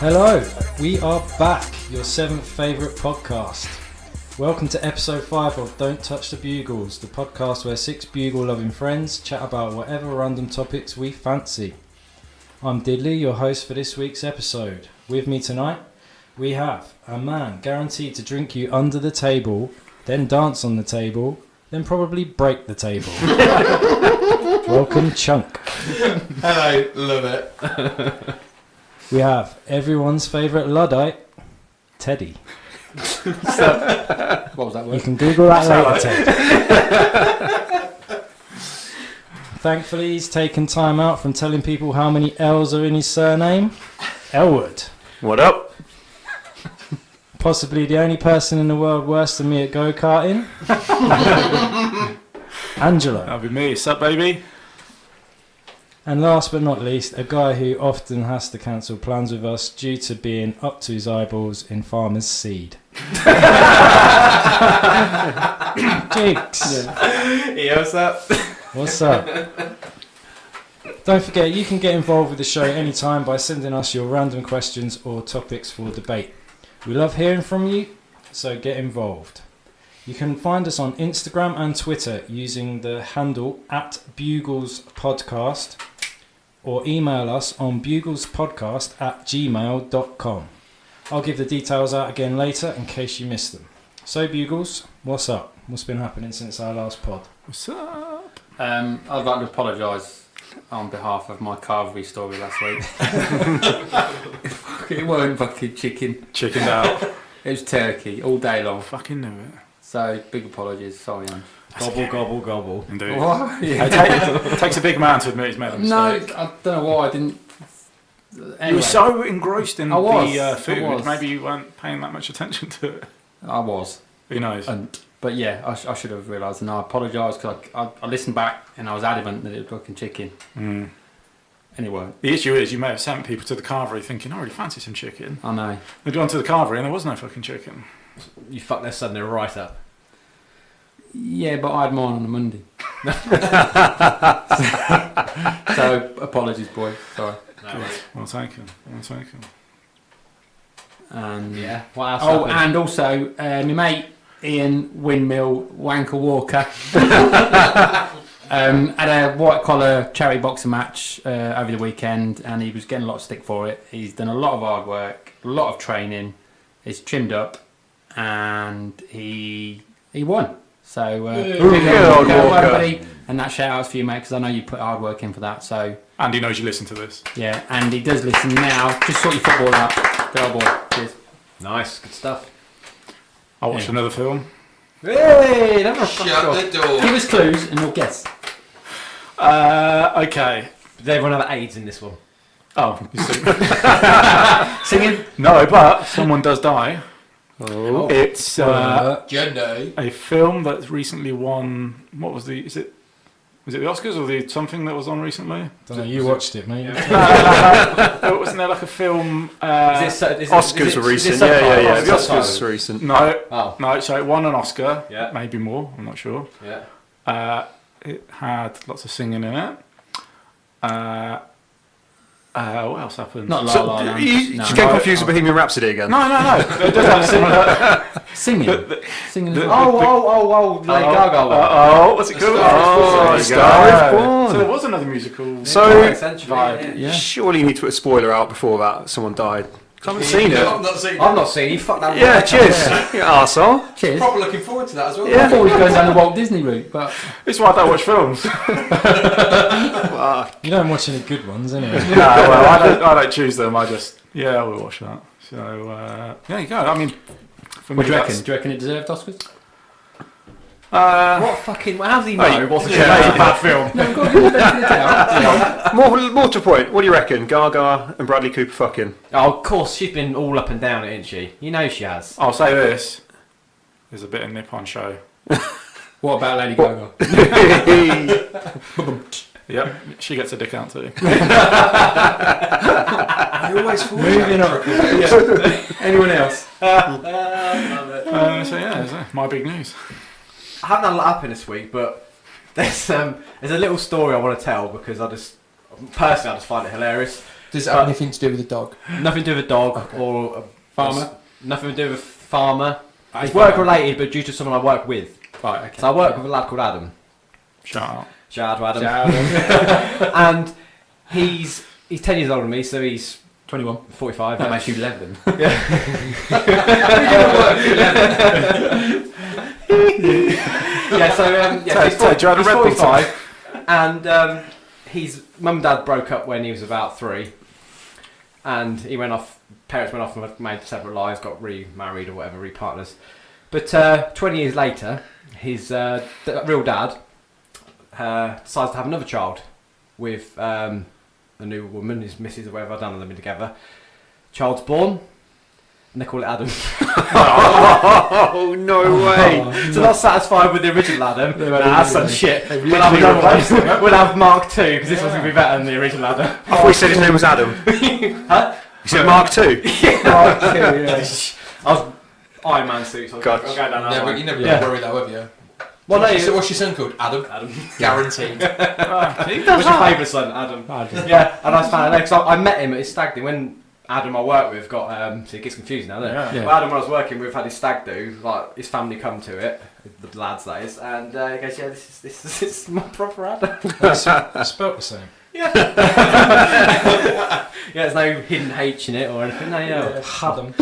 Hello, we are back, your 7th favourite podcast. Welcome to episode 5 of Don't Touch the Bugles, the podcast where 6 bugle-loving friends chat about whatever random topics we fancy. I'm Diddley, your host for this week's episode. With me tonight, we have a man guaranteed to drink you under the table, then dance on the table, then probably break the table. Welcome, Chunk. Hello, love it. We have everyone's favourite Luddite, Teddy. What was that word? You can Google that later, Ted. Thankfully, he's taken time out from telling people how many L's are in his surname. Elwood. What up? Possibly the only person in the world worse than me at go-karting. Angelo. That'll be me. What's up, baby? And last but not least, a guy who often has to cancel plans with us due to being up to his eyeballs in farmer's seed. Jigs. Yeah, what's up? What's up? Don't forget, you can get involved with the show anytime by sending us your random questions or topics for debate. We love hearing from you, so get involved. You can find us on Instagram and Twitter using the handle @BuglesPodcast or email us on buglespodcast@gmail.com. I'll give the details out again later in case you missed them. So Bugles, what's up? What's been happening since our last pod? What's up? I'd like to apologise on behalf of my carvery story last week. It weren't fucking chicken. Chickened out. It was turkey all day long. Fucking knew it. So, big apologies. Sorry, Ange. Gobble, gobble, gobble. Indeed. What? Yeah. It takes a big man to admit he's made a No, mistake. I don't know why I didn't. Anyway, You were so engrossed in I was, the I food, was. maybe you weren't paying that much attention to it. I was. Who knows? But yeah, I should have realised, and I apologise because I listened back and I was adamant that it was fucking chicken. Anyway, The issue is you may have sent people to the carvery thinking, I really fancy some chicken. I know. They'd gone to the carvery and there was no fucking chicken. You fucked their Sunday right up. Yeah, but I had mine on a Monday. So apologies, boy. Sorry. Well taken. And Yeah. What else? oh, happened? and also my mate Ian Windmill Wanker Walker had a white collar charity boxing match over the weekend, and he was getting a lot of stick for it. He's done a lot of hard work, a lot of training. He's trimmed up, and he won. So big up, well, buddy. And that shout outs for you, mate, because I know you put hard work in for that. So Andy knows you listen to this. yeah, and he does listen now. Just sort your football out. Good old boy. Cheers. Nice, good stuff. I watched another film. Hey, never fucked Shut off. the door. Give us clues and we'll guess. Okay. Did everyone have AIDS in this one? Oh, you see. Singing? No, but someone does die. Oh. It's Gender. a film that's recently won. What was the? Was it the Oscars or the something that was on recently? Don't know, you watched it, mate. Wasn't there like a film? Oscars were recent. Yeah. The Oscars were recent. No, Oh. no. So it won an Oscar. Yeah. Maybe more. I'm not sure. Yeah. It had lots of singing in it. What else happened? Not La So, La Land. you No. just get confused with Bohemian Rhapsody again. No. It does have similar. Singing. Singing. the- Oh, Lady Gaga one. What's it called? Oh, There Star you is go. Born. So there was another musical. So, Essentially, Yeah. surely you need to put a spoiler out before that someone died. 'Cause I haven't seen it. I've not seen it. I've not seen you. Fuck that. Yeah, cheers. You arsehole. Cheers. Proper looking forward to that as well. I thought we were going down the Walt Disney route, but It's why I don't watch films. You don't watch any good ones, anyway. No, well, I don't choose them. I just I will watch that. So there you go. I mean, for what do me, you reckon? Do you reckon it deserved Oscars? What fucking? How does he know? Hey, What's a bad film. No, go on, give me the benefit of the doubt. More to the point. What do you reckon? Gaga and Bradley Cooper fucking. Oh, of course, she's been all up and down it, isn't she? You know she has. I'll say this: there's a bit of nip on show. What about Lady Gaga? Yep, she gets a dick out too. I always fall. Moving on. Anyone else? So yeah, my big news. I haven't had a lot happen this week, but there's a little story I want to tell because I just find it hilarious. Does it have anything to do with the dog? Nothing to do with a dog or Farmer? Nothing to do with a farmer. A It's work farmer. related, but due to someone I work with. Right, okay. So I work with a lad called Adam. Shout out. Shout out to Adam. And he's 10 years older than me, so he's 21. 45. That makes you 11. Yeah, so he's, Ted, do you have a he's Red Bull 45, and his mum and dad broke up when he was about 3, and he went off. Parents went off and made separate lives, got remarried or whatever, repartners. But 20 years later, his real dad decides to have another child with a new woman, his missus or whatever. I don't know them together. Child's born. And they call it Adam. Oh, no way. So not satisfied with the original Adam. That's some shit. We'll have another one. We'll have Mark 2 because this one's gonna be better than the original Adam. I thought you said his name was Adam. Huh? You said Mark 2? Mark 2. Yeah. I was Iron Man suit. So I'll God. go down that Never, one. you never Yeah. worry that, have you? Well, no. So what's your son called? Adam. Adam. Guaranteed. What's your favourite son? Adam. Yeah, and I found out because I met him at his stag do when. Adam I work with got so it gets confusing now, doesn't it? Yeah. Well, Adam when I was working with had his stag do, like his family come to it, the lads that is, and he goes, yeah, this is my proper Adam. Spelt the same. Yeah, there's no hidden H in it or anything. No, yeah. Adam.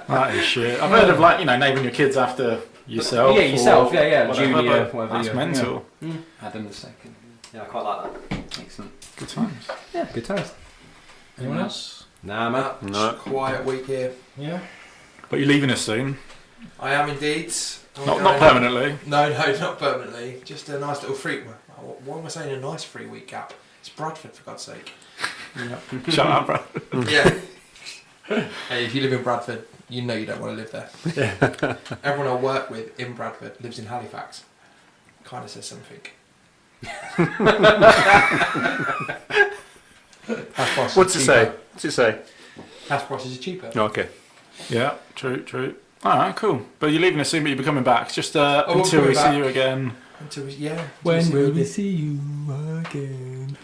That is shit. I've heard of naming your kids after yourself. Yeah, yourself. Yeah, whatever, Junior, but whatever. That's yeah. mental. Adam the second. Yeah, I quite like that. Excellent. Good times. Yeah, good times. Anyone else? Nah, man. No. Quiet week here. Yeah. But you're leaving us soon. I am indeed. Not permanently. No, not permanently. Just a nice little free. Why am I saying a nice 3-week gap? It's Bradford, for God's sake. Shut up, bro. Yeah. Hey, if you live in Bradford, you know you don't want to live there. Everyone I work with in Bradford lives in Halifax. Kind of says something. What's it say? What's it say? House prices are cheaper. Oh, okay. Yeah, true. Alright, cool. But you're leaving us soon, but you'll be coming back. Just I'm until we coming see back. you again. Until we, When will we see you again?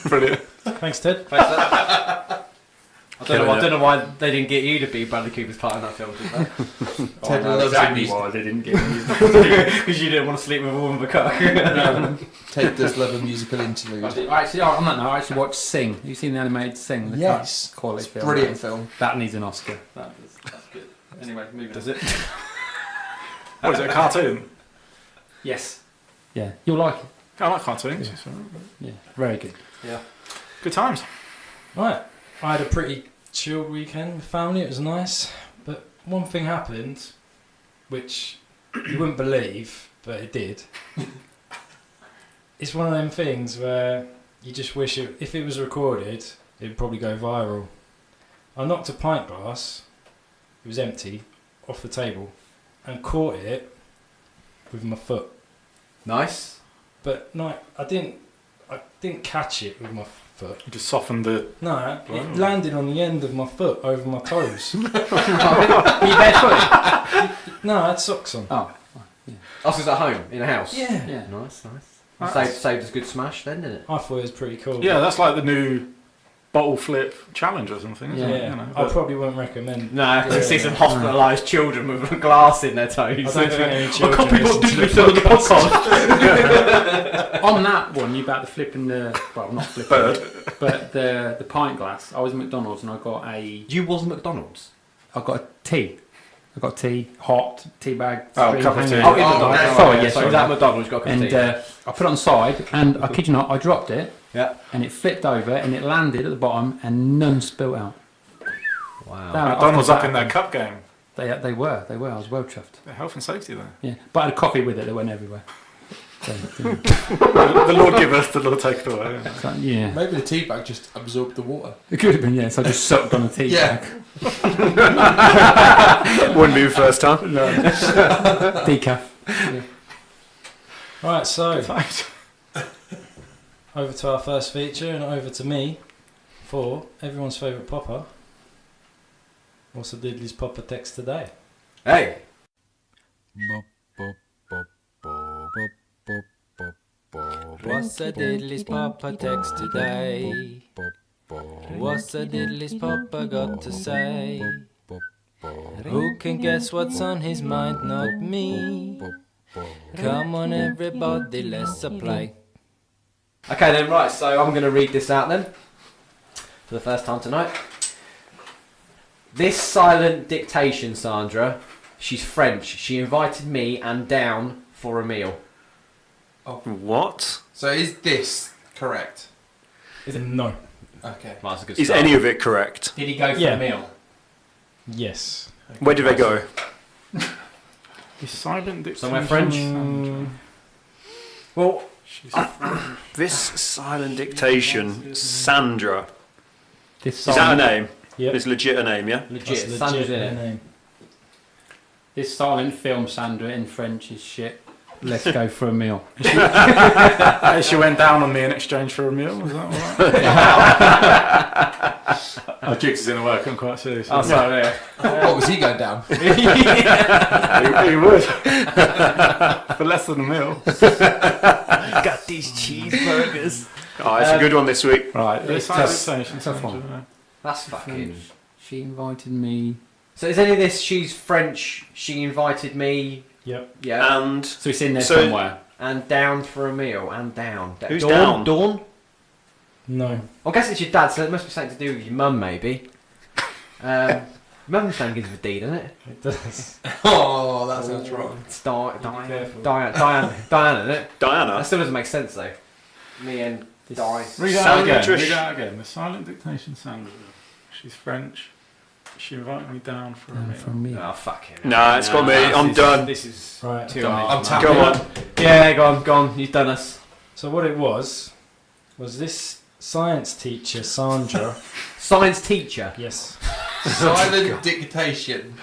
Brilliant. Thanks, Ted. I don't know why they didn't get you to be Bradley Cooper's part in that film. Ted loves exactly music. why they didn't get me. Because you didn't want to sleep with a woman with a cock. Ted does love a musical interlude. Actually, on that note, I actually watched Sing. Have you seen the animated Sing? The Yes. quality film. Brilliant film. That needs an Oscar. That's good. Anyway, moving. Does it? What is it, a cartoon? Yes. Yeah, you'll like it. I like cartoons. Yeah, very good. Yeah. Good times. Right. I had a pretty chilled weekend with family. It was nice. But one thing happened, which you wouldn't believe, but it did. It's one of them things where you just wish if it was recorded, it would probably go viral. I knocked a pint glass, it was empty, off the table, and caught it with my foot. Nice. But no, I didn't catch it with my foot. You just softened the... No, it landed on the end of my foot over my toes. Are you barefoot? No, I had socks on. Oh, Us is at home, in a house. Yeah. yeah. Nice. Nice. Saved us a good smash then, didn't it? I thought it was pretty cool. Yeah, that's like the new bottle flip challenge or something, isn't Yeah, it? You know, I but- probably wouldn't recommend. No, I can see some hospitalised children with a glass in their toes. I don't think any I children can't believe what listen did to we the film the podcast. On that one, you about the flipping the not flipping, but the pint glass. I was at McDonald's and I got You was McDonald's? a tea. I got tea, hot tea bag. Oh, three cup of tea. hanging Oh, out. in McDonald's. Sorry, Sorry, yes, so sorry. it was at McDonald's, got a cup of And tea. I put it on the side, and I kid you not, I dropped it, Yeah. and it flipped over, and it landed at the bottom, and none spilt out. Wow. That- McDonald's after up in that- their cup game. They were. I was well chuffed. The health and safety there. Yeah, but I had a coffee with it that went everywhere. So, The Lord give us, the Lord take away. yeah. Maybe the tea bag just absorbed the water. It could have been, yes. I just sucked on a tea Yeah. bag. Wouldn't be the first time. Decaf. Right, so Thanks. over to our first feature and over to me for everyone's favourite Poppa. What's the Diddley's Poppa text today? Hey. What's a diddly's Poppa text today? What's a diddly's Poppa got to say? Who can guess what's on his mind? Not me. Come on everybody, let's play. Okay then, right, so I'm going to read this out then. For the first time tonight. This silent dictation, Sandra. She's French. She invited me and down for a meal. What? So is this correct? Is it? No. Okay. Well, that's a good Is start. any of it correct? Did he go for Yeah. a meal? Yes. Where did they go? Is silent dictation Somewhere French? Well, This silent dictation, Sandra. This Is that a name? Yep. It's legit a name, yeah? legit. That's Sandra's in legit it. name. This silent film, Sandra, in French is shit. Let's go for a meal. She went down on me in exchange for a meal. Was that alright? Our jigs is in the work. I'm quite serious. Oh, sorry, yeah. What was he going down? He would for less than a meal. Got these cheeseburgers. Oh, it's a good one this week. Right, this tough. dictation. Tough one. That's fucking... She invited me. So is any of this, she's French, she invited me, Yep. yeah, And So it's in there So- somewhere. and down for a meal, and down. Who's Dawn? down? Dawn? No. I guess it's your dad, so it must be something to do with your mum, maybe. Mum's name begins with D, doesn't it? It does. Oh, that sounds wrong. It's careful. Diana, isn't it? That Diana. still doesn't make sense, though. Me and Di. Read that Sandra. again. Read that again. The silent dictation, Sandra. She's French. She invited me down for a meal. For a meal. Oh, fuck it. Nah, it's got me. I'm done. This is Right. too Done. hard. I'm tapping. Go on. Yeah, go on. You've done us. So what it was this science teacher, Sandra. Science teacher. Yes. Silent dictation.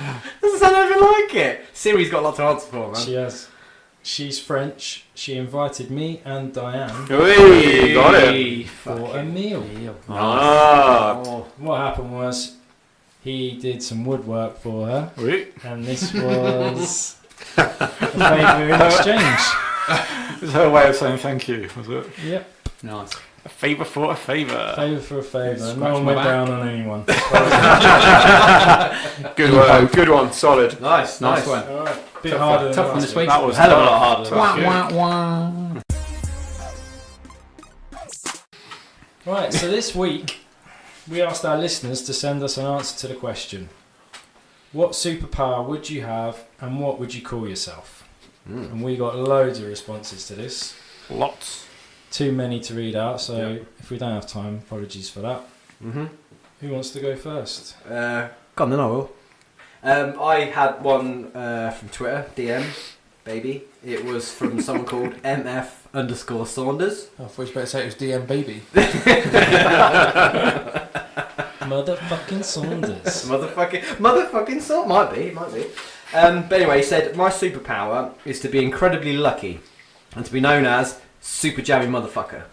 Doesn't sound anything like it. Siri's got a lot to answer for, man. She has. She's French. She invited me and Diane Hey, got it. for a meal. Ah, Oh. What happened was he did some woodwork for her, Wait. and this was a favour in exchange. It was her way of saying thank you, was it? Yep. Nice. A favour for a favour. Favour for a favour. Scratch No one my went back. down on anyone. good work. Good one. Solid. Nice. Nice one. Alright. Bit Tough harder one. than Tough one last this week. That was Hell of a lot tough. harder than Tough, last yeah. Right, so this week we asked our listeners to send us an answer to the question: what superpower would you have and what would you call yourself? And we got loads of responses to this. Lots. Too many to read out, so if we don't have time, apologies for that. Mm-hmm. Who wants to go first? Go on then, I will. I had one from Twitter, DM, baby. It was from someone called MF_Saunders. I thought you better say it was DM baby. Motherfucking Saunders. Motherfucking sort. Might be. But anyway, he said, my superpower is to be incredibly lucky and to be known as Super Jammy Motherfucker.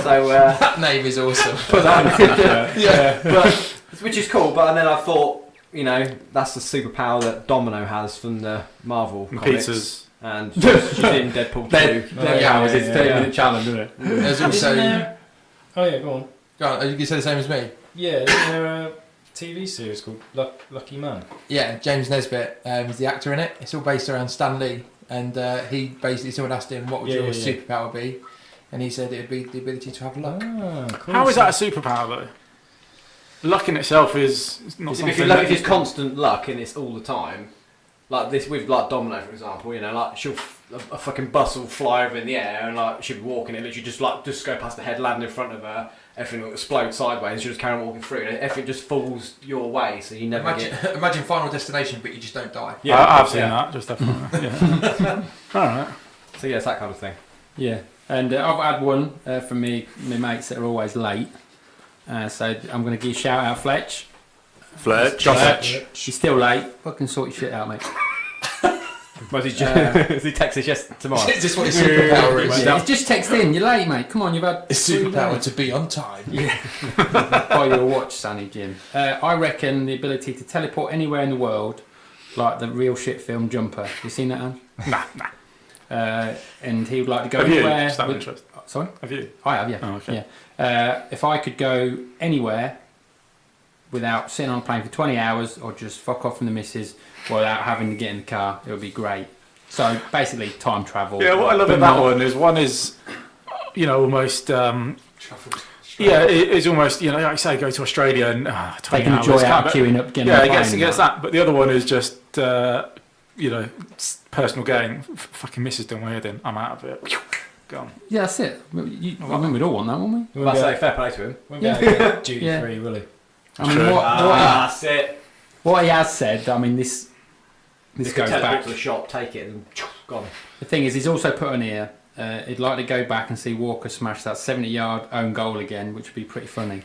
So, That name is awesome. but, which is cool, but then I thought, you know, that's the superpower that Domino has from the Marvel And comics. pizzas. And she's in Deadpool 2. It's 30-minute challenge, isn't it? There's Isn't also. there... Oh yeah, go on. Go on, you can say the same as me. Yeah, isn't there a TV series called Lucky Man? Yeah, James Nesbitt is the actor in it. It's all based around Stan Lee, and he basically, someone asked him what would your superpower be, and he said it would be the ability to have luck. Ah, cool. How is that a superpower though? Luck in itself is not something. If it's constant luck and it's all the time, like this with like Domino for example, you know, like a fucking bus will fly over in the air and like she'll be walking, it literally just go past the head, land in front of her, everything will explode sideways, and she'll just carry on walking through, and everything just falls your way, so you never get. Imagine Final Destination, but you just don't die. Yeah, I've seen that. Just definitely. Yeah. All right. So yeah, it's that kind of thing. Yeah. And I've had one from my mates that are always late. So I'm going to give you a shout out, Fletch. Fletch. She's still late. Fucking sort your shit out, mate. Was he he texted us tomorrow? Is this what his superpower is? Yeah, just text in. You're late, mate. Come on, you've had His 3 superpower days. to be on time. Buy your watch, Sonny Jim. I reckon the ability to teleport anywhere in the world, like the real shit film Jumper. You seen that, Ange? Nah. and he would like to go Have you? anywhere. Just out of interest. Sorry, Have you? I have, yeah. Oh, okay. Yeah. If I could go anywhere without sitting on a plane for 20 hours or just fuck off from the missus without having to get in the car, it would be great. So basically, time travel. Yeah, what I love but about not- that one is, almost. Truffles. Yeah, it's almost, like I say, go to Australia and 20 Taking the hours. joy out can't- of queuing up, getting Yeah, on it the plane. gets that. But the other one is just, personal gain. Fucking missus doing my head in. I'm out of it. Gone. Yeah, that's it. I mean, we'd all want that, wouldn't we? That's like fair play to him. Won't be able to get duty free, will he? I mean, True. That's it. what he has said, I mean, this You could goes teleport back. to the shop, take it, and gone. The thing is, he's also put on here, he'd like to go back and see Walker smash that 70-yard own goal again, which would be pretty funny.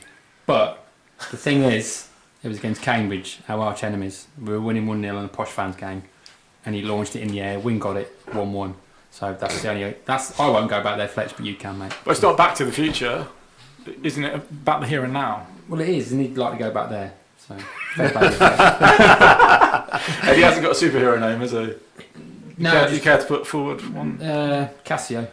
But the thing is, it was against Cambridge, our arch enemies. We were winning 1-0 in a Posh fans game, and he launched it in the air. Wing got it, 1-1. So that's the only. I won't go back there, Fletch, but you can, mate. But it's not Back to the Future, isn't it? About the here and now. Well, it is, and he'd like to go back there. So fair play to Fletch. And he hasn't got a superhero name, has he? No, You care to put forward one? Cassio.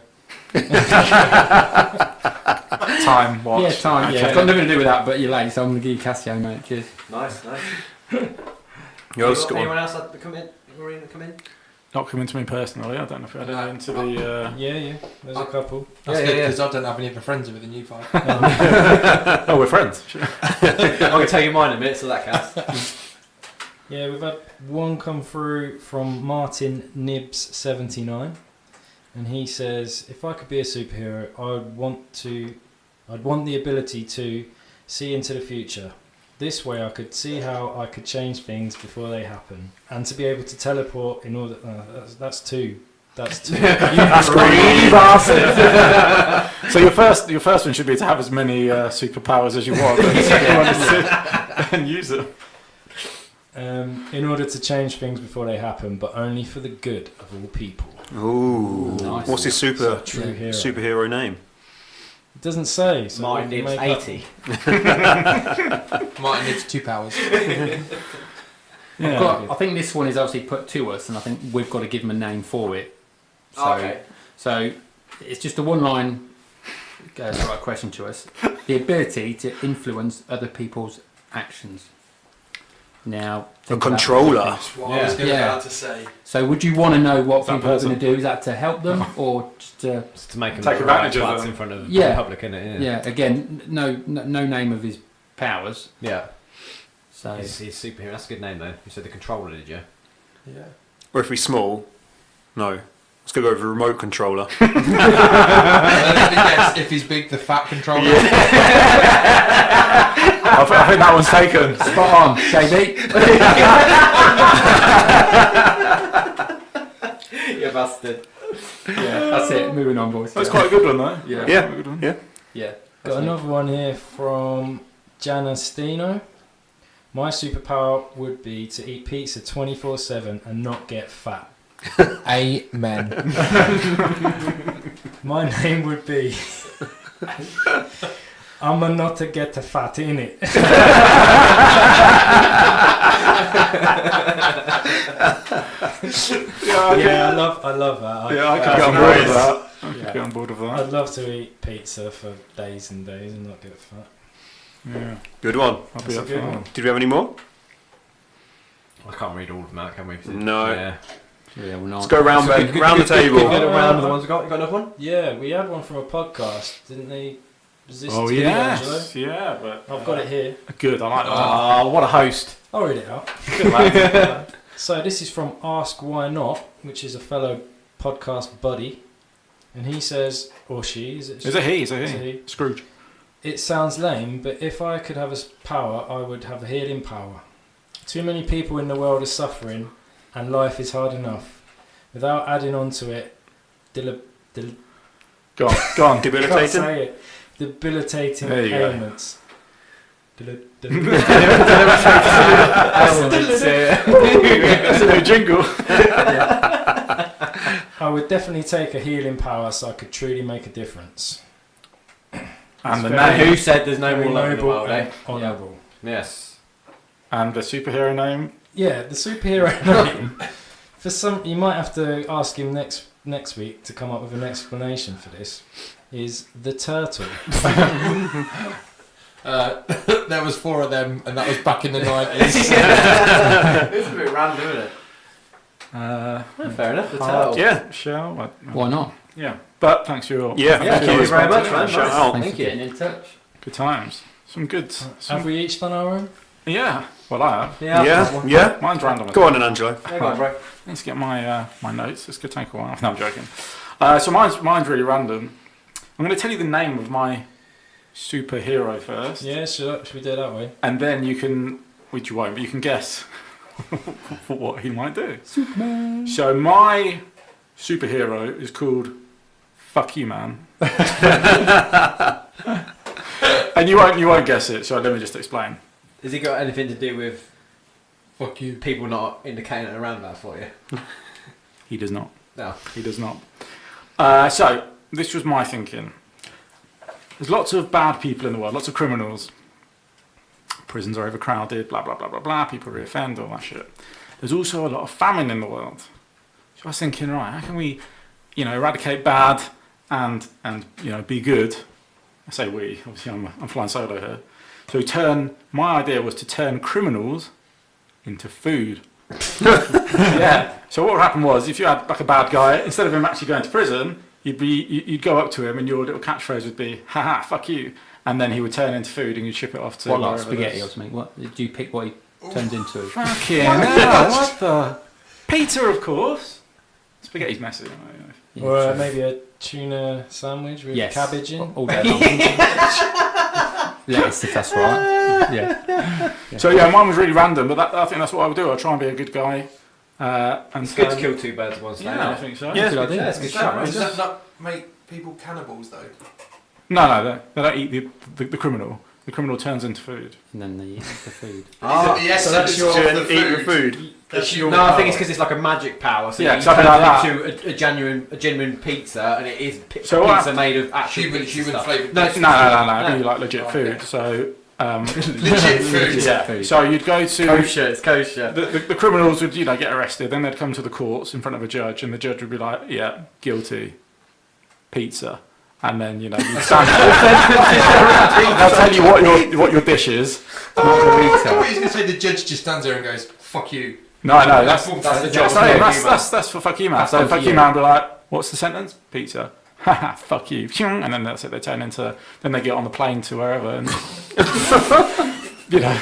Time watch. Yeah, time. Yeah, Okay. it's got nothing to do with that, but you're late, so I'm going to give you Cassio, mate. Cheers. Nice. Yours, go on. Anyone else had to come in? Come in? Not coming to me personally. I don't know if I had into the. Yeah. There's a couple. That's Yeah, good yeah. because I don't have any other friends within you five. Oh, we're friends. I'm going to tell you mine in a minute, so that counts. Yeah, we've had one come through from Martin Nibs79, and he says, "If I could be a superhero, I'd want the ability to see into the future. This way, I could see how I could change things before they happen, and to be able to teleport in order." That's two. That's two. That's greedy bastard. So your first one should be to have as many superpowers as you want. And the second one is to and use them. In order to change things before they happen, but only for the good of all people. Ooh. Nice. What's his True hero. superhero name? It doesn't say. So Mine we needs make up- 80. Martin needs 2 powers. Yeah. I think this one is obviously put to us, and I think we've got to give him a name for it. So, so it's just a one-line question to us: the ability to influence other people's actions. Now, A controller. That's what I was going to say. So, would you want to know what That people are person. going to do? Is that to help them, or just to? Just to make them Take look right advantage of twats them. in front of Yeah. the public, innit? Yeah. Again, no name of his powers. Yeah. So He's superhero. That's a good name, though. You said the controller, did you? Yeah. Or if he's small, no. Let's go with a remote controller. Yes, if he's big, the fat controller. I think that one's taken. spot on, JB. You bastard. Yeah, that's it. Moving on, boys. That's quite a good one, though. Yeah. Yeah. Quite a good one. Yeah. Yeah. Got another one here from Janastino. My superpower would be to eat pizza 24/7 and not get fat. Amen. My name would be I'ma not to get the fat in it. Yeah, I love that. Yeah, I could That's get on board with nice. that. I could Yeah. get on board with that. I'd love to eat pizza for days and days and not get fat. Yeah, Good one. I'll That's be a up for good that. one. Did we have any more? I can't read all of them out, can we? No. Yeah. Yeah, we're not. Let's go round the table. Good around the ones we got. You got another one? Yeah, we had one from a podcast, didn't they? Was this Oh to you, yes, Angelo? yeah, but I've got it here. Good, I like that. Oh, what a host. I'll read it out. Good lad. So this is from Ask Why Not, which is a fellow podcast buddy, and he says, or she, is it? Is it he? Is it he? Scrooge. It sounds lame, but if I could have a power, I would have a healing power. Too many people in the world are suffering, and life is hard enough. Without adding on to it, Go on. can't Debilitating. say it. Debilitating There you go. ailments. It's a new jingle. I would definitely take a healing power so I could truly make a difference. And the very- name. Who said there's no Very more love in the noble world, eh? and honourable. Yes. And the superhero name. Yeah, the superhero name. For some, you might have to ask him next next week to come up with an explanation for this is the turtle. There was 4 of them, and that was back in the 90s. It's a bit random, isn't it? Fair enough. The turtle. Yeah. Shall? Why not? Yeah. But thanks for your. Yeah, Thank you very much, man. Shout Nice. out. Thanks Thank for you. getting in touch. Good times. Some good. Have we each done our own? Yeah. Well, I have. Yeah. Mine's random. Go on then, Angelo. Yeah, go on, bro. Let's get my my notes. This could take a while. No, I'm joking. So mine's really random. I'm going to tell you the name of my superhero first, Yeah, should we do it that way? and then you can, which you won't, but you can guess what he might do. Superman. So my superhero is called Fuck You Man, and you won't guess it. So let me just explain. Has he got anything to do with Fuck you. people not indicating a roundabout for you? He does not. No. He does not. So this was my thinking. There's lots of bad people in the world, lots of criminals. Prisons are overcrowded, blah, blah, blah, blah, blah. People reoffend, all that shit. There's also a lot of famine in the world. So I was thinking, right, how can we, eradicate bad and be good? I say we, obviously I'm flying solo here. So my idea was to turn criminals into food. Yeah. So what would happen was, if you had like a bad guy, instead of him actually going to prison, you'd go up to him and your little catchphrase would be, haha, fuck you. And then he would turn into food and you'd ship it off to... What, like wherever spaghetti it or is. something? What did you pick? What he turns into? Fucking hell, what the... Pizza, of course. Spaghetti's messy. Yeah, Or sure. maybe a tuna sandwich with Yes. cabbage in? All day long. Lettuce, if that's right. Yeah. So yeah, mine was really random, but I think that's what I would do. I'd try and be a good guy. And It's good to kill 2 birds with one stone. Yeah, I isn't it? think so. Yeah. Good idea. That's a good shot, right? Does that not make people cannibals, though? No, they don't eat the criminal. The criminal turns into food. And then they eat the food. So that's your To eat your food. That's your No, I think it's because it's like a magic power. So Yeah, you something turn like it into a genuine pizza, and it is So what pizza made of actual Human pizza stuff. flavoured No, pizza. No. It'd be No. like legit food. So Legit food. yeah. Food. So you'd go to kosher. It's kosher. the criminals would get arrested. Then they'd come to the courts in front of a judge, and the judge would be like, yeah, guilty, pizza. And then you'd stand I'll tell you what your dish is. I thought he was going to say the judge just stands there and goes, fuck you. No, that's the that's job. that's for fuck you man. That's So for fuck you you. man would be like, what's the sentence? Pizza. Haha, fuck you. And then that's it. They turn into. Then they get on the plane to wherever and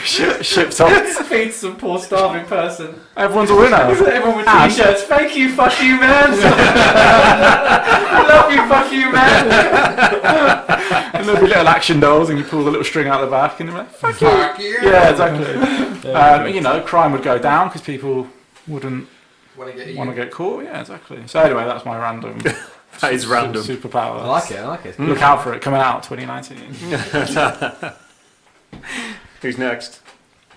shipped off. Feed some poor starving person. Everyone's a winner. Everyone with And- t-shirts. Thank you, fuck you, man. I love you, fuck you, man. And there'll be little action dolls, and you pull the little string out the back, and you're like, fuck you. Fuck you. Yeah, exactly. Crime would go down because people wouldn't Want to get want to you. get caught. Yeah, exactly. So anyway, that's my random. That is random. Superpower. I like it. Look out for it coming out 2019. Who's next?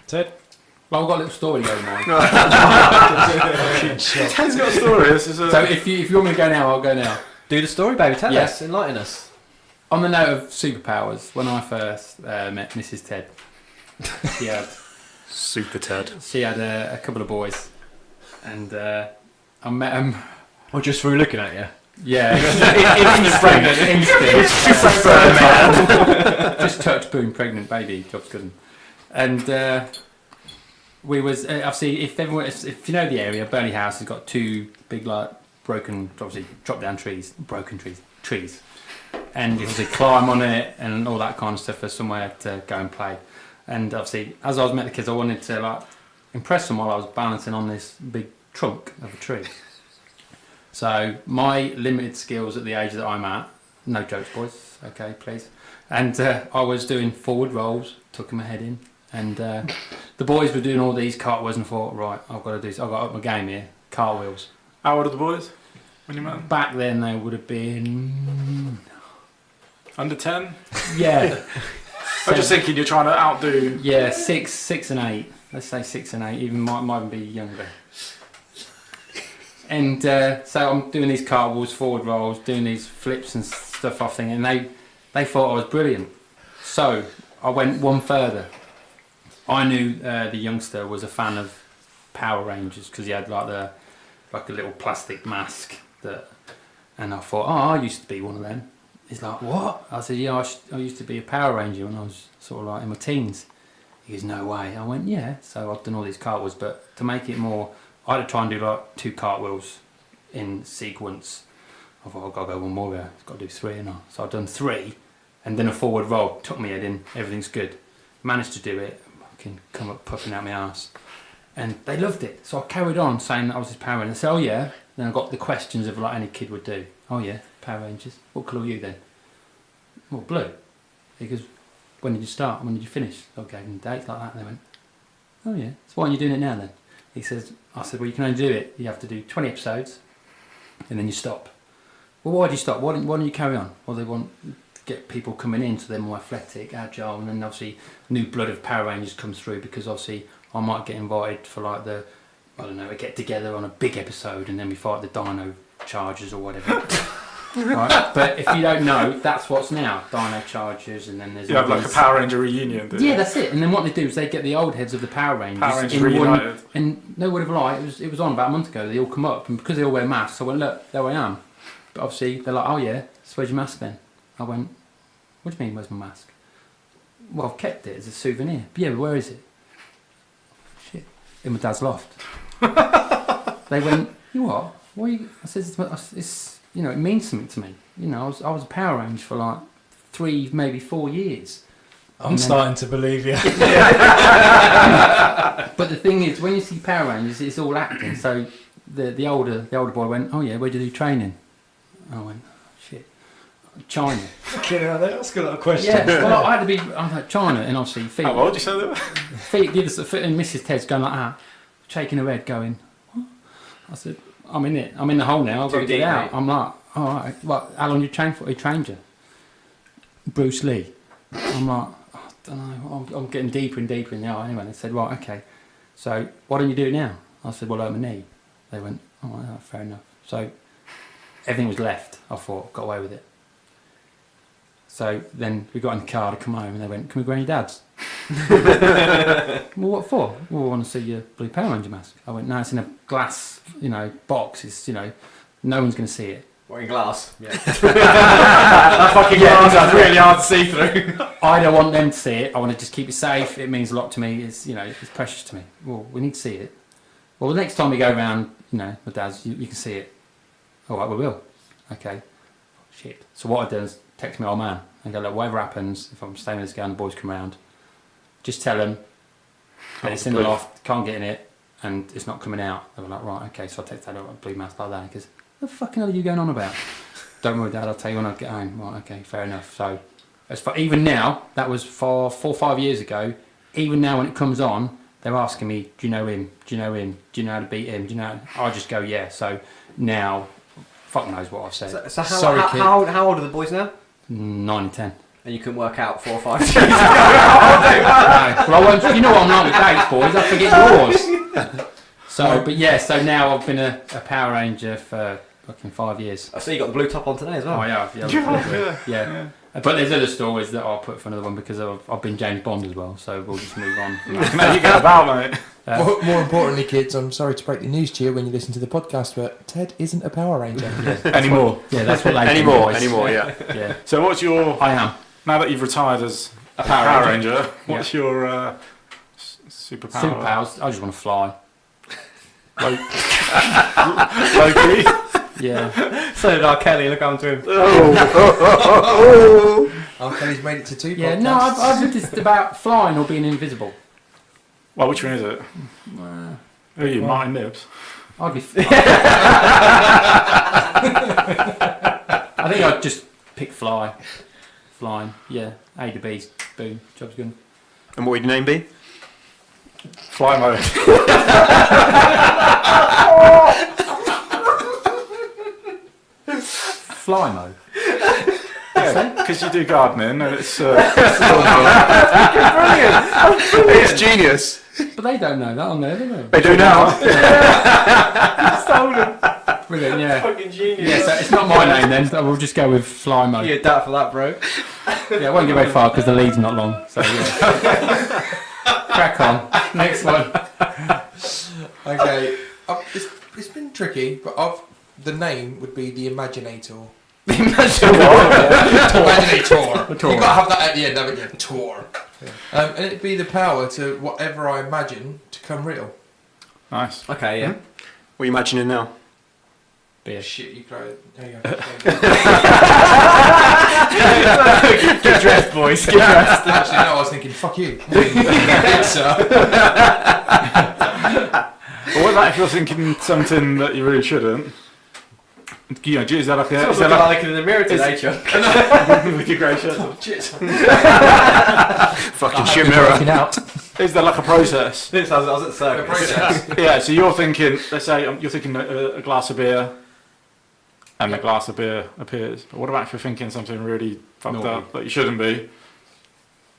Ted? Well, I've got a little story going on. Ted's got a story. This is a. So if you want me to go now, I'll go now. Do the story, baby. Tell Yeah. us. Enlighten us. On the note of superpowers, when I first met Mrs. Ted, Super Ted. she had a couple of boys, and I met them. Or just through looking at you. Yeah, just touch, boom, pregnant baby, job's good. And we was obviously if you know the area, Burnley House has got 2 big broken, obviously drop down trees, trees, and obviously climb on it and all that kind of stuff for somewhere to go and play. And obviously, as I was met the kids, I wanted to impress them while I was balancing on this big trunk of a tree. So my limited skills at the age that I'm at, no jokes, boys, okay, please. And I was doing forward rolls, tucking my head in, and the boys were doing all these cartwheels, and I thought, right, I've got to up my game here, cartwheels. How old are the boys when you met them? Back then they would have been, Under 10? yeah, I'm just thinking you're trying to outdo. yeah, 6 and 8. Let's say 6 and 8, might even be younger. And so I'm doing these cartwheels, forward rolls, doing these flips and stuff off thing, and they thought I was brilliant. So I went one further. I knew the youngster was a fan of Power Rangers because he had like a little plastic mask that And I thought, I used to be one of them. He's like, what? I said, yeah, I used to be a Power Ranger when I was sort of like in my teens. He goes, no way. I went, yeah. So I've done all these cartwheels, but to make it more, I had to try and do like 2 cartwheels in sequence. I thought, I've got to go one more there. I've got to do 3 now. So I've done 3, and then a forward roll. Took my head in, everything's good. Managed to do it. I can come up puffing out my arse. And they loved it. So I carried on saying that I was his Power Ranger. They said, oh yeah. Then I got the questions of like any kid would do. Oh yeah, Power Rangers. What colour are you then? Well, blue. He goes, when did you start? When did you finish? I gave them dates like that. And they went, oh yeah. So why aren't you doing it now then? He says, I said, well, you can only do it. You have to do 20 episodes and then you stop. Well, why do you stop? Why don't you carry on? Well, they want to get people coming in so they're more athletic, agile, and then obviously new blood of Power Rangers comes through, because obviously I might get invited for like a get together on a big episode and then we fight the Dino Chargers or whatever. Right? But if you don't know, that's what's now. Dino Chargers, and then there's... You have like a Power Ranger reunion, do you? Yeah, that's it. And then what they do is they get the old heads of the Power Rangers... Power Rangers reunited. And no word of a lie, it was on about a month ago, they all come up, and because they all wear masks, I went, look, there I am. But obviously, they're like, oh yeah, so where's your mask then? I went, what do you mean, where's my mask? Well, I've kept it as a souvenir. But yeah, but where is it? Shit, in my dad's loft. They went, you what? What are you... I said, it's you know, it means something to me. You know, I was a Power Ranger for like 3, maybe 4 years. I'm starting to believe you. But the thing is, when you see Power Rangers, it's all acting. So the older boy went, oh yeah, where did you do training? I went, oh, shit, China. That's got a lot of questions. Yeah, well, I had to be, I was like, China, and obviously feet. How old did you say that? Feet, the other foot, and Mrs. Ted's going like that, shaking her head, going, what? I said, I'm in it. I'm in the hole now. I've got to get out. I'm like, all right. Well, how long did you train for? He trained you. Bruce Lee. I'm like, I don't know. I'm getting deeper and deeper in the eye. Anyway, they said, right, okay. So why don't you do it now? I said, well, I hurt my knee. They went, oh, right, fair enough. So everything was left. I thought, got away with it. So then we got in the car to come home, and they went, can we go to your dad's? Well, what for? Well, we want to see your blue Power Ranger mask. I went, no, it's in a glass, box. It's, no one's going to see it. What, in glass? Yeah. That fucking glass is really hard to see through. I don't want them to see it. I want to just keep it safe. It means a lot to me. It's, it's precious to me. Well, we need to see it. Well, the next time we go around, my dad's, you can see it. All right, we will. Okay. Shit. So what I do is text my old man and go, look, whatever happens, if I'm staying with this guy and the boys come around, just tell them that it's in the loft, can't get in it, and it's not coming out. They were like, right, okay. So I text Dad, blue mask like that. He goes, what the fucking hell are you going on about? Don't worry, Dad, I'll tell you when I get home. Right, okay, fair enough. So, as far, even now, that was 4 or 5 years ago, even now when it comes on, they're asking me, do you know him? Do you know him? Do you know how to beat him? Do you know? I just go, yeah. So now, fuck knows what I've said. So how old are the boys now? 9 and 10. And you can work out 4 or 5 years. Well, I won't, you know what I'm like with dates, boys. I forget yours. So, but yeah, so now I've been a Power Ranger for fucking 5 years. I see you got the blue top on today as well. Oh yeah. Yeah. But there's other stories that I'll put for another one, because I've been James Bond as well. So we'll just move on. You get about, mate. More importantly, kids, I'm sorry to break the news to you when you listen to the podcast, but Ted isn't a Power Ranger anymore. Yeah, that's what they anymore. Yeah. So what's your? I am. Now that you've retired as a Power Ranger, what's your superpower? Superpowers? I just want to fly. Loki. Yeah. So did R. Kelly. Look on to him. R. Kelly's made it to 2 podcasts. Yeah. No, I've just about flying or being invisible. Well, which one is it? Who are you, Martin Nibbs? I'd be. I think I'd just pick fly. Flying, yeah. A to B, boom, job's good. And what would your name be? Fly mode. Fly mode. Yeah, because you do gardening and it's It's genius. But they don't know that on there, do they? They do now. Brilliant, yeah. Fucking genius. Yeah, so it's not my name then. So we'll just go with fly mode. You're that for that, bro. Yeah, I won't get very far because the lead's not long. So yeah. Crack on. Next one. Okay, it's been tricky, but the name would be the Imaginator. Imaginator. You've got to have that at the end, haven't you? Tor. Yeah. And it'd be the power to whatever I imagine to come real. Nice. Okay, yeah. What are you imagining now? Beer. Shit, you close. There you go. Get dressed, boys. Get dressed. Actually, no, I was thinking, fuck you. But what about if you're thinking something that you really shouldn't? You know, is that like a... Is that like in the mirror today, Chuck? with your grey shirt? Fucking shit mirror. Out. Is there like a process? I was at circus. Yeah, so you're thinking, let's say you're thinking a glass of beer, and the glass of beer appears. But what about if you're thinking something really fucked up that you shouldn't be?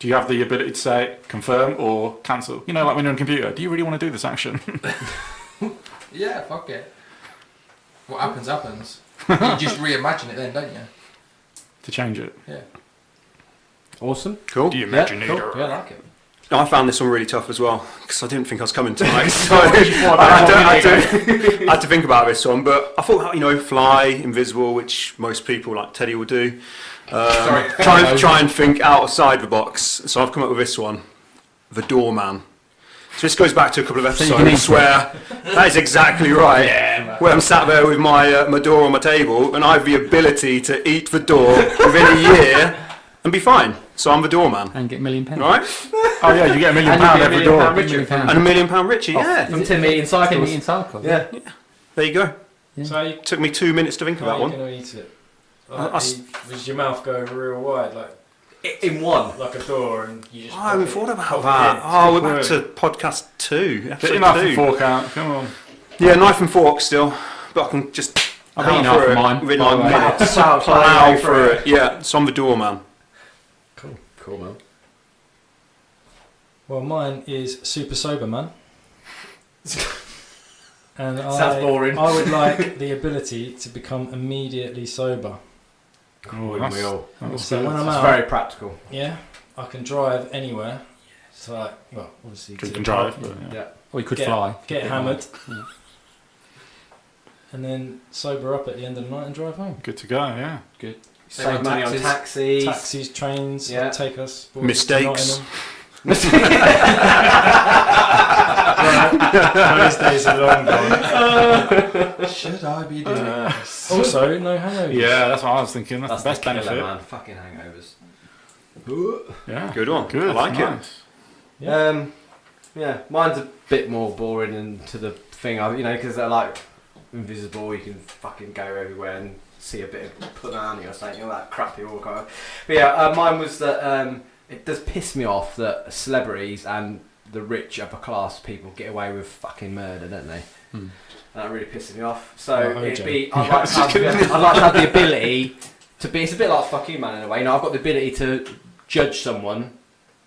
Do you have the ability to say confirm or cancel? You know, like when you're on a computer, do you really want to do this action? Yeah, fuck it. What happens, happens. You just reimagine it then, don't you? To change it. Yeah. Awesome. Cool. Do you Yeah, imagine cool. Yeah, I like it. I found this one really tough as well because I didn't think I was coming tonight. So What did you thought about? I had to think about this one, but I thought, you know, fly, invisible, which most people like Teddy will do. Sorry. Try and think outside the box. So I've come up with this one, the doorman. So this goes back to a couple of episodes where that is exactly right. Where I'm sat there with my door on my table, and I have the ability to eat the door within a year and be fine. So I'm the doorman, And get £1 million. right? Oh yeah, you get £1 million And you get every £1 door. million richer. And £1 million richer, yeah. From Tim eating cycles. Tim eating cycles. Yeah. There you go. So you, Took me 2 minutes to think of how that are you one. going to eat it? Like, does your mouth go real wide, like In one. a door, and you just? Oh, I haven't thought about pop it that. in? Oh, we're back to podcast 2. Get Episode your knife 2. and fork out, come on. Yeah, knife and fork still, but I can just I've power eaten half through of it mine, within by the like way. minutes. Plow Plow through through it. Yeah, so I'm the doorman. Cool, man. Well, mine is super sober, man. And Sounds boring. I would like the ability to become immediately sober. Oh, Wouldn't we all? So when I'm It's out, very practical. yeah, I can drive anywhere. So like, well, obviously You to can the drive, pub, but yeah. Yeah. Or you could Get- fly. get hammered, and then sober up at the end of the night and drive home. Good to go, yeah. Save money on taxis. Taxis, trains, Yeah. take us. boys, Mistakes. to Nottingham. Those days are long gone. Should I be doing this? Also, no hangovers. Yeah, that's what I was thinking. That's the best killer, benefit. man. Fucking hangovers. Yeah. Good one. Good. I like it. Nice. Yeah, mine's a bit more boring and to the thing, you know, because they're like invisible. You can fucking go everywhere and see a bit of punani or something, all that crap you all kind of. But yeah, mine was that it does piss me off that celebrities and the rich upper class people get away with fucking murder, don't they? And that really pisses me off. So Like it'd OJ. be, I'd like to have the ability to be. It's a bit like fuck you, man, in a way. You know, I've got the ability to judge someone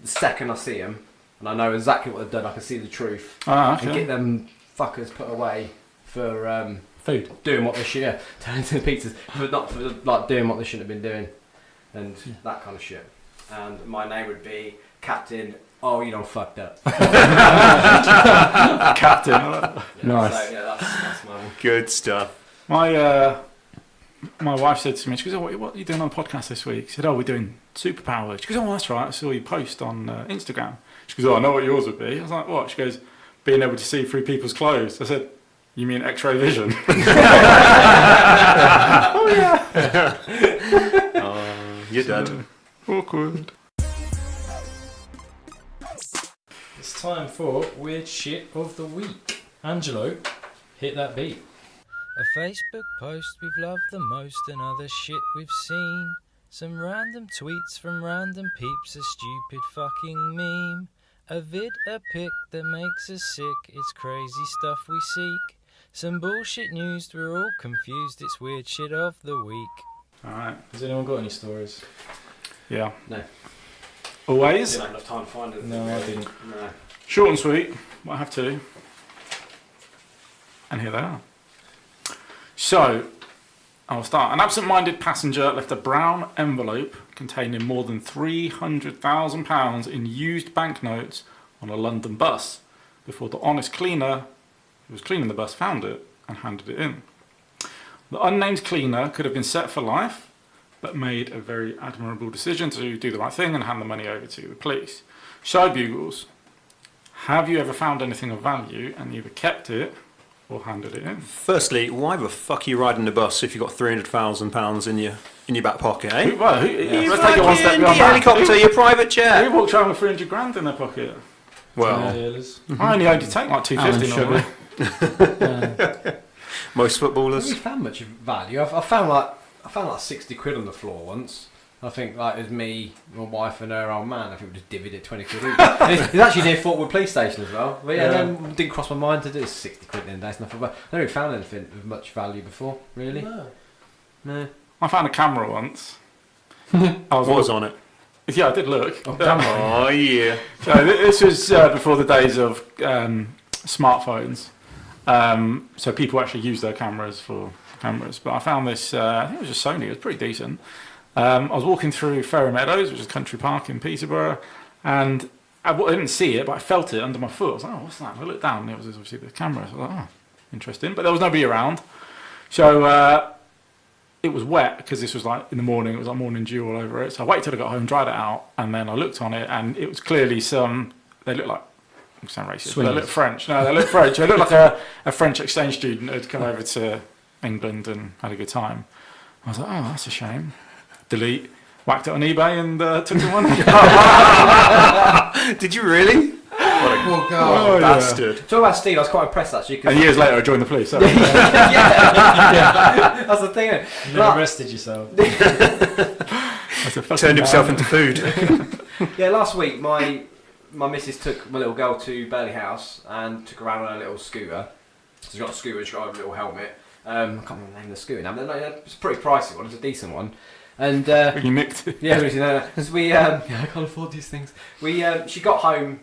the second I see them, and I know exactly what they've done. I can see the truth Ah, and okay. get them fuckers put away for Food. doing what they should. Yeah, turning to the pizzas for not for like doing what they shouldn't have been doing, and that kind of shit. And my name would be Captain. Oh, you know, fucked up. Captain. Yeah, Nice. So, yeah, that's mine. Good stuff. My wife said to me, she goes, "Oh, what are you doing on the podcast this week?" She said, "Oh, we're doing superpowers." She goes, "Oh, that's right. I saw you post on Instagram." She goes, "Oh, I know what yours would be." I was like, "What?" She goes, "Being able to see through people's clothes." I said, "You mean X-ray vision?" Oh yeah. You're dead. Awkward. It's time for Weird Shit of the Week. Angelo, hit that beat. A Facebook post we've loved the most and other shit we've seen. Some random tweets from random peeps, a stupid fucking meme. A vid, a pic that makes us sick, it's crazy stuff we seek. Some bullshit news, we're all confused, it's weird shit of the week. All right. Has anyone got any stories? Yeah. No. Always. Didn't have enough time to find it. No, I didn't. No. Short and sweet. What I have to. And here they are. So, I'll start. An absent-minded passenger left a brown envelope containing more than £300,000 in used banknotes on a London bus before the honest cleaner who was cleaning the bus found it and handed it in. The unnamed cleaner could have been set for life, but made a very admirable decision to do the right thing and hand the money over to the police. Side Bugles, have you ever found anything of value and either kept it or handed it in? Firstly, why the fuck are you riding the bus if you've got £300,000 in your back pocket, eh? Let's You take it one step fucking beyond your that. helicopter, your private jet. Who walked around with 300 grand in their pocket? Well, I only take like 250 normally. most I footballers. haven't found much value. I found like 60 quid on the floor once. I think like it was me, my wife, and her old man. I think we just divvied it 20 quid each. It's actually near Fortwood Police Station as well. But then didn't cross my mind to do 60 quid in there. Nothing. But I never found anything of much value before. Really? No. I found a camera once. What was on it? Yeah, I did look. Oh, yeah. So this was before the days of smartphones. So people actually use their cameras for cameras. But I found this, I think it was just Sony, it was pretty decent. I was walking through Ferry Meadows, which is a country park in Peterborough, and I didn't see it, but I felt it under my foot. I was like, oh, what's that? I looked down, and it was obviously the camera. So I was like, oh, interesting. But there was nobody around. So it was wet, because this was like in the morning, it was like morning dew all over it. So I waited till I got home, dried it out, and then I looked on it, and it was clearly they look like, I sound racist, but they look French. No, they look French. They look like a French exchange student who had come over to England and had a good time. I was like, oh, that's a shame. Delete. Whacked it on eBay and took the money. Did you really? What a Oh, God. bastard. Talk about Steve, I was quite impressed actually. And years later, I joined the police. So. That's the thing. Isn't it? You never arrested yourself. Turned himself into food. Yeah, last week my missus took my little girl to Burley House and took her around on a little scooter. She's got a scooter, she's got a little helmet. I can't remember the name of the scooter now, but it's a pretty pricey one, it's a decent one. And You nicked it. yeah, because we I can't afford these things. She got home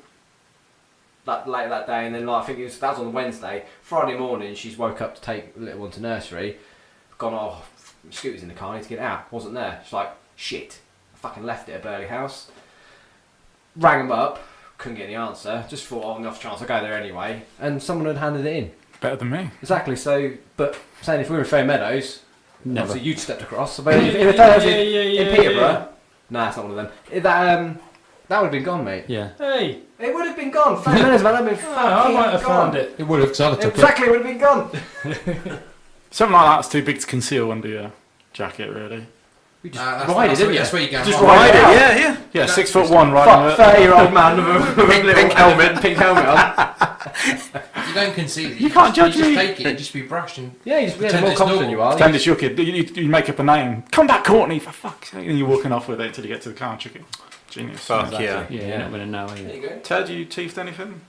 later that day, and then like, I think that was on Wednesday. Friday morning, she's woke up to take the little one to nursery. Gone, oh, scooter's in the car, I need to get it out. Wasn't there. She's like, shit, I fucking left it at Burley House. Rang them up, couldn't get any answer. Just thought, oh, enough chance, I'll go there anyway. And someone had handed it in. Better than me. Exactly. So, but saying if we were in Fair Meadows, Never. obviously you'd stepped across. But if that was in Peterborough, nah, it's not one of them. That would have been gone, mate. Yeah. Hey, It would have been gone. Fair Meadows, man, that would have been I might have gone. found it. It would have, because I'd have took it. Exactly, it would have been gone. Something like that's too big to conceal under your jacket, really. We just That's ride it, didn't you? That's where you go. Just wrong. ride it. Yeah. Yeah, That's 6'1", riding Fuck, 30-year-old man with a Pink helmet. pink helmet on. You don't conceal it. You can't judge you me. just take it and just be brash and Yeah, the Pretend more it's confident normal. you are. Pretend it's your kid. You make up a name. Come back, Courtney, for fuck's sake. And you're walking off with it until you get to the car and chuck it. Genius. Fuck yeah. Yeah, you're not going to know, are There you? you go. Ted, you teethed anything?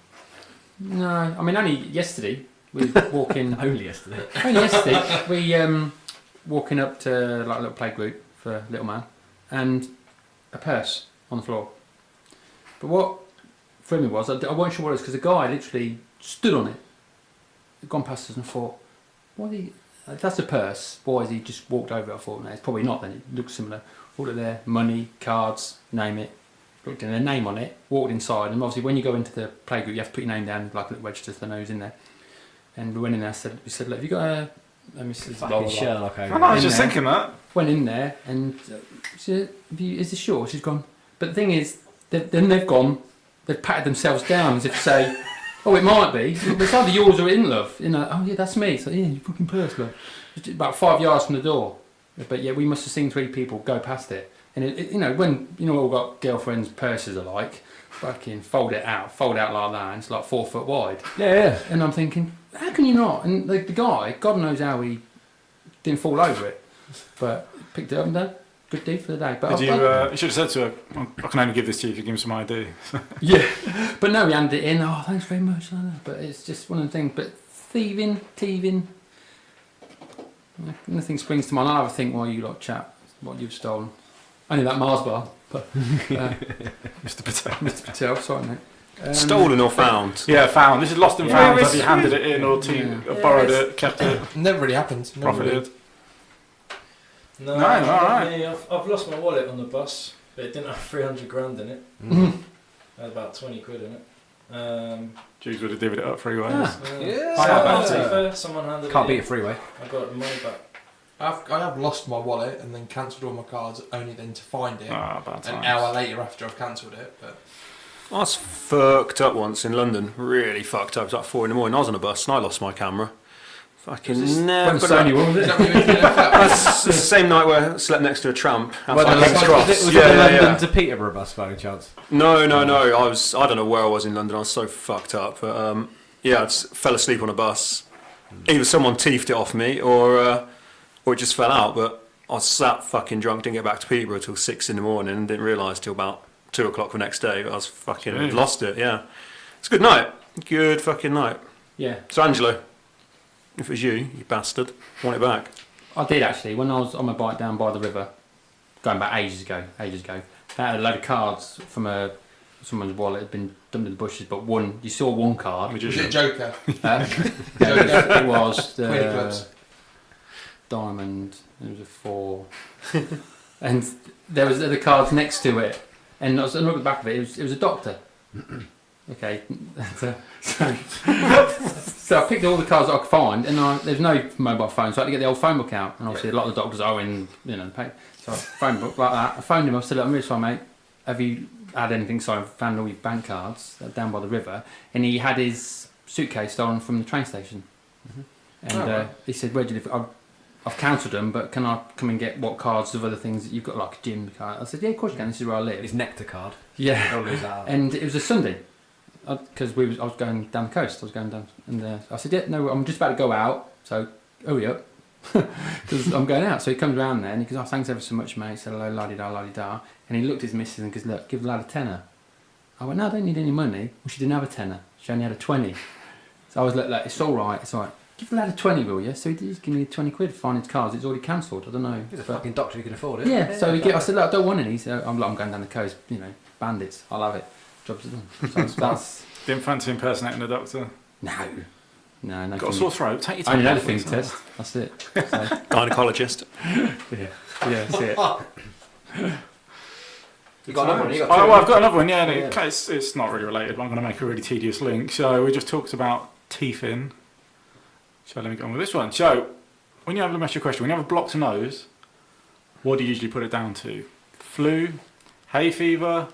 No, I mean, only yesterday, we were walking... Only yesterday. Only yesterday, we walking up to like a little play group for little man, and a purse on the floor. But what threw me was I wasn't sure what it was because the guy literally stood on it. He'd gone past us and thought, "What? If that's a purse, why has he just walked over it?" I thought, "No, it's probably not. Then it looks similar. All it there, money, cards, name it." Looked in a name on it, walked inside, and obviously when you go into the play group, you have to put your name down, like a little register so the nose in there. And we went in there. We said, "Look, have you got a Mrs. blah, blah, blah." Sherlock over I know, I was In just there. thinking that. Went in there and she said, "Is this yours?" She's gone. But the thing is, then they've gone. They've patted themselves down as if to say, "Oh, it might be. It's either yours or in, love." You know, "Oh yeah, that's me." So yeah, you fucking purse, love. It's about 5 yards from the door. But yeah, we must have seen 3 people go past it. And it, you know, when we've all got girlfriends' purses alike, fucking fold it out like that, and it's like 4 foot wide. Yeah. And I'm thinking, how can you not? And the guy, God knows how he didn't fall over it, but picked it up and done. Good deed for the day. But Did you should have said to her, I can only give this to you if you give me some ID. yeah, but no, we handed it in. Oh, thanks very much. But it's just one of the things. But thieving, nothing springs to mind. I'll have a think while you lot chat what you've stolen. Only that Mars bar, but Mr. Patel. Mr. Patel, sorry mate. Stolen or found? Yeah, found. This is lost and Yeah, found. it's- Have you handed it in or borrowed it, kept it, Never really happens. Never really. profited? No, No, alright. me, I've lost my wallet on the bus, but it didn't have 300 grand in it. Mm. It had about 20 quid in it. Jews would have divvied it up 3 ways. Ah. Yeah. So, I have to be that. fair, someone handed Can't it beat in. a freeway. I got the money back. I have lost my wallet and then cancelled all my cards, only then to find it Bad an times. hour later after I've cancelled it. But I was fucked up once in London. Really fucked up. It was like 4 a.m. I was on a bus and I lost my camera. Fucking never. Wasn't Sony one, was is it? that what you went to the NFL? That's the same night where I slept next to a tramp Well, outside King's Cross. was it Yeah, the yeah, London yeah. to Peterborough bus by any chance? No. I don't know where I was in London. I was so fucked up. But yeah, I just fell asleep on a bus. Either someone teethed it off me, or it just fell out. But I was sat fucking drunk. Didn't get back to Peterborough till 6 a.m. and didn't realise till about 2 o'clock the next day. I was fucking Jeez. lost it. Yeah, it's a good night. Good fucking night. Yeah. So Angelo, if it was you bastard, want it back? I did actually. When I was on my bike down by the river, going back ages ago, they had a load of cards from someone's wallet had been dumped in the bushes, but you saw one card. Was it Joker? It was Queen of clubs. the diamond. It was a 4, and there was the cards next to it. And I was looking at the back of it. It was a doctor. Okay, so I picked all the cards that I could find, and there's no mobile phone, so I had to get the old phone book out. And obviously, a lot of the doctors are in, the paper. So phone book like that. I phoned him. I said, "Look, I'm really sorry, mate. Have you had anything? So I found all your bank cards down by the river." And he had his suitcase stolen from the train station. And right. he said, "Where do you live?" I've cancelled them, but can I come and get what cards of other things that you've got, like a gym card? I said, "Yeah, of course you can. This is where I live." His nectar card. Yeah. Don't lose that out. And it was a Sunday, because I was going down the coast. I was going down, and I said, "Yeah, no, I'm just about to go out, so hurry up, because I'm going out." So he comes around there and he goes, "Oh, thanks ever so much, mate." He said, "Hello, la-di-da, la-di-da." And he looked at his missus and goes, "Look, give the lad a tenner." I went, "No, I don't need any money." Well, she didn't have a tenner. She only had a 20. So I was like, "It's all right, it's all right. Give the lad a 20, will you?" So he did give me 20 quid for finding his cards. It's already cancelled. I don't know. He's a fucking doctor who can afford it. Yeah, so I said, "Look, I don't want any." So I'm going down the coast, bandits. I'll have it. Jobs are done. So that's Didn't fancy impersonating a doctor. no. Got a thing- sore throat. Take your I only time. had a finger test. That's it. So, Gynecologist. yeah, that's it. You got another one? You got Oh, two? well, I've got another one. Yeah, Yeah. it's not really related, but I'm going to make a really tedious link. So we just talked about teeth in. So let me get on with this one. So when you have a question, when you have a blocked nose, what do you usually put it down to? Flu, hay fever,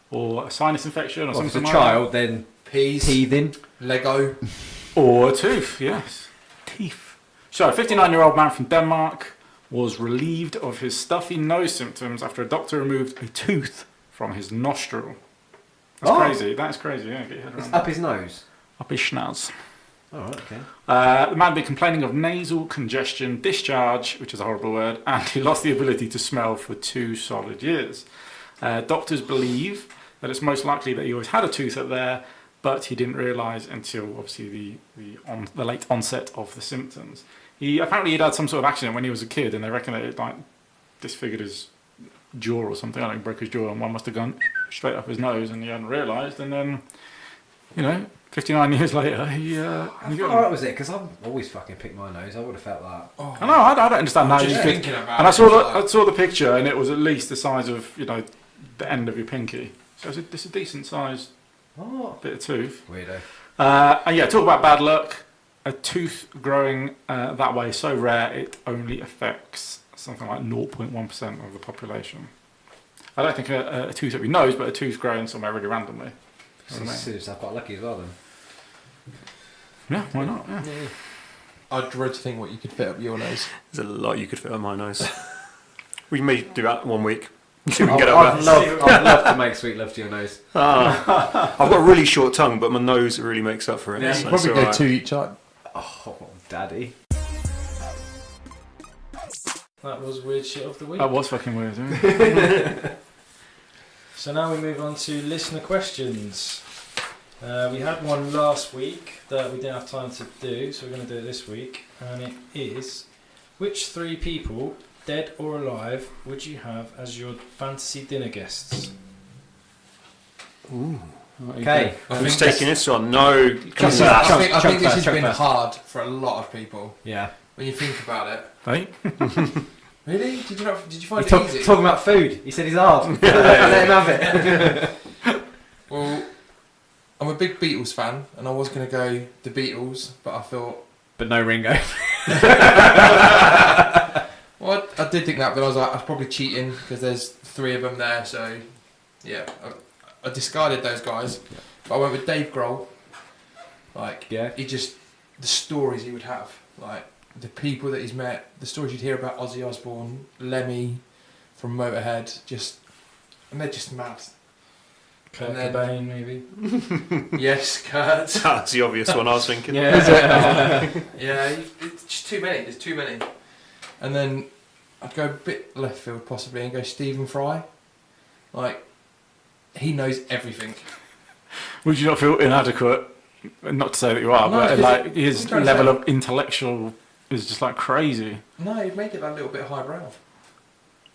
or a sinus infection, or Well, if it's something a like child, then Peas, teething. Lego. that? Or a tooth, yes. Teeth. So a 59-year-old man from Denmark was relieved of his stuffy nose symptoms after a doctor removed a tooth from his nostril. That's Oh. crazy. That's crazy. Yeah, get your head It's around that. up his nose. Up his schnoz. Oh, right, okay. The man had been complaining of nasal congestion, discharge, which is a horrible word, and he lost the ability to smell for 2 solid years. Doctors believe that it's most likely that he always had a tooth up there, but he didn't realise until obviously the late onset of the symptoms. Apparently he'd had some sort of accident when he was a kid, and they reckon that it disfigured his jaw or something. I don't know, broke his jaw, and one must have gone straight up his nose, and he hadn't realised. And then, 59 years later, he How got far out was it? Because I've always fucking picked my nose. I would have felt that. Oh, I know, I don't understand how I'm you just could. thinking about And I it. saw the picture, and it was at least the size of the end of your pinky. So it's a decent sized Oh, bit of tooth. weirdo. And yeah, talk about bad luck. A tooth growing that way so rare it only affects something like 0.1% of the population. I don't think a tooth up your nose, but a tooth growing somewhere really randomly. You know what I mean? Seriously, I've got lucky as well then. Yeah, why not? Yeah. I dread to think what you could fit up your nose. There's a lot you could fit on my nose. We may do that one week. See if we can get I'd over love to make sweet love to your nose. that. I've got a really short tongue, but my nose really makes up for it. Yeah, so you it's Probably go alright. 2 each eye. Oh, daddy. That was weird shit of the week. That was fucking weird, isn't it? So now we move on to listener questions. We had one last week that we didn't have time to do, so we're going to do it this week. And it is, which 3 people, dead or alive, would you have as your fantasy dinner guests? Okay. Who's taking this on? No. Come Chunk on. I first, think this chunk has been first. hard for a lot of people Yeah. when you think about it. Hey? Really? Did you find He's it easy? talking about food. He said he's hard. Let him have it. Well, I'm a big Beatles fan, and I was going to go the Beatles, but I thought But no Ringo. I did think that, but I was like, I was probably cheating because there's 3 of them there. So yeah, I discarded those guys. But I went with Dave Grohl. Like, he just, the stories he would have, like the people that he's met, the stories you'd hear about Ozzy Osbourne, Lemmy from Motorhead, and they're just mad. Kurt Cobain, maybe. Yes, Kurt. That's the obvious one I was thinking. Yeah, it's just too many. There's too many. And then I'd go a bit left field possibly and go Stephen Fry. Like, he knows everything. Would you not feel inadequate? Not to say that you are, No, but like his his level of intellectual is just like crazy. No, he'd make it like a little bit highbrow.